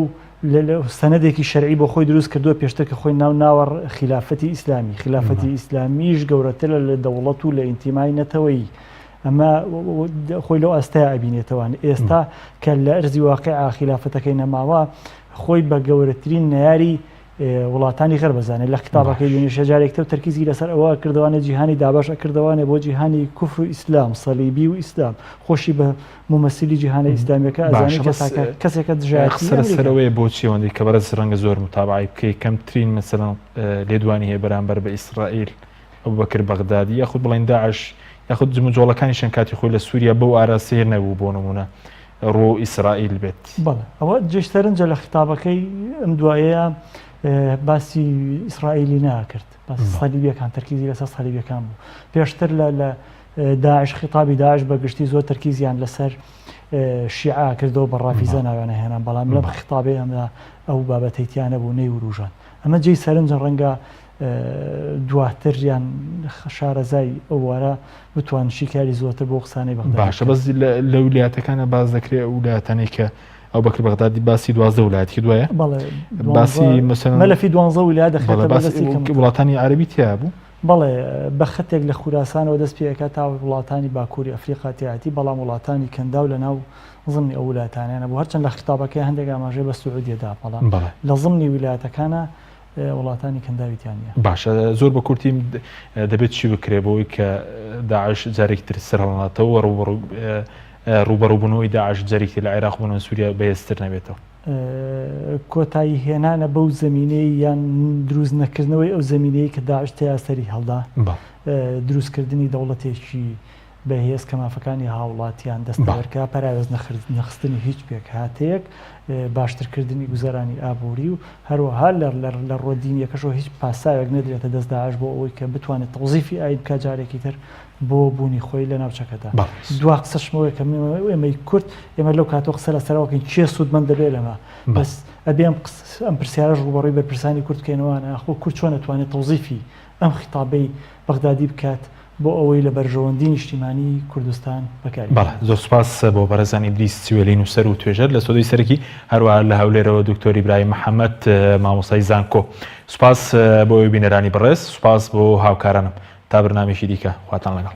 سەنەدێکی شەرعی بۆ خۆی دروست کردووە پێشتر کە خۆی ناوەڕ خلافەتی ئیسلامی خلافەتی ئیسلامیش گەورەتر لە دەوڵەت و لە ئینتیمای نەتەوەی ئەمە خۆی لەو ئەستای ئەبینێتەوەن ئێستا کە لە ئەرزی واقعا خلافەتەکەی نەماوە خۆی بە گەورەترین نەیاری وڵاتانی غەرب بزانێت لە کتابەکەی دوێنێ جارێکتە و تەرکیزی لەسەر ئەوە کردوانە جیهانی دابش کردوانێ بۆ جیهانی کوفر و ئیسلام سەلیبی و ئیسلام خۆشی بە ممەسیلی جیهانی ئیسلامیەکە ئەزانێت کەسێکە دژایەتی سەرەوەی بۆچی ئەوەندەی کە بەرز ڕەنگە زۆر متابعی بکەی کەمترین مەسەڵەن لێدوانی هەیە بەرامبەر بە ئیسرائیل ئەبوبەکر بەغدادی یاخود بڵێن داعش یاخود جموجۆڵەکانیشان کاتی خۆی لە سووریا بەو ئاراسەیە نەبوو بۆ نمونە ڕۆ ئیسرائیل بێت بەڵێ ئەوە جێشتەرنجە لە ختابەکەی ئەم دوایەیە باسی ئیسرائیلی ناکرد باسی سەلیبیەکان تەرکیزی لەسەر سەلیبیەکان بوو پێشتر لە داعش خیتابی داعش بەگشتی زۆر تەرکیزیان لەسەر شیعە کردەوە بە ڕافیزە ناویانە هێنان بەڵام لەم خیتابێ ئەمە ئەو بابەتەیتیانە بوو نەیوروژان ئەمە جێی سەرنجە ڕەنگە دواتریان شارەزای ئەووارە بتوان شیکاری زۆرتر بۆ قسانەی بەغداد باشە بەس لە ویلایەتەکانە باز دەکرێت ئەو ویلایەتانەی کە ئەو بەکر بەغدادی باسی 12 ویلایەتی دوایە باسی مەلەفی 12 ویلایەت دەخێتە وڵاتانی عەربی تیا بوو بەڵێ بە خەتێک لە خوراسانەوە دەست پێەکە تا وڵاتانی باکووری ئەفریقا تیاتی بەڵام وڵاتانی کەندا و لە ناو ضمنی ئەو ویلایەتانیانە بوو هەرچەند لە ختابەکەی هەندێک ئاماژەی بە سعودیەدا بەڵام لە ضمنی ویلایەتەکانە وڵاتانی کەنداویتیانە باشە زۆر بە کورتی دەبێت چی بکرێ بەوەی کە داعش جارێکتر سەر هەڵاتەوە ڕوبەڕووبوونەوەی داعش جارێکی لە عێراق بوون سووریا بەهێزتر نەبێتەوە کۆتایی هێنانە بەو زمینەی یان دروست نەکردنەوەی ئەو زمینەی کە داعش تیا سەری هەڵدا دروستکردنی دەوڵەتێکی بەهێز کە مافەکانی هاوڵاتیان دەستەوەرکە پەراوێز نەخستنی هیچ پێک هاتەیەک باشترکردنی گوزەرانی ئابووری و هەروەها لە ڕۆدینیەکەشەوە هیچ پاساوێک نەدرێتە دەست داعش بۆ ئەوەی کە بتوانێت تەوزیفی ئاین بکات جارێکی تر بۆ بوونی خۆی لە ناوچەکەدا. دوا قسەشمەوەی کە ئێمەی کورد ئێمە لەو کاتۆ قسە لە سەرەوەکەین چێ سوودمەند دەبێت لەمە بەس ئەبێ ئەم پرسیارەش ڕوبەڕووی بەرپرسانی کورد بکەینەوەانە خۆ کورد چۆن دەتوانێت تەوزیفی ئەم خیتابەی بەغدادی بکات بۆ ئەوەی لە بەرژەوەندی نیشتیمانی کوردستان بەکاری. زۆر سوپاس بۆ بەرەزانی بریس سوێلی نووسەر و توێژەر لە سۆدەی سەرەکی هەروەها لە هەولێرەوە دکتۆر ئیبراهیم محەممەد مامۆستای زانکۆ. سوپاس بۆ بینەرانی بەڕێز، سوپاس بۆ هاوکارانم تا بەرنامێکی دیکە خواتان لەگەڵ.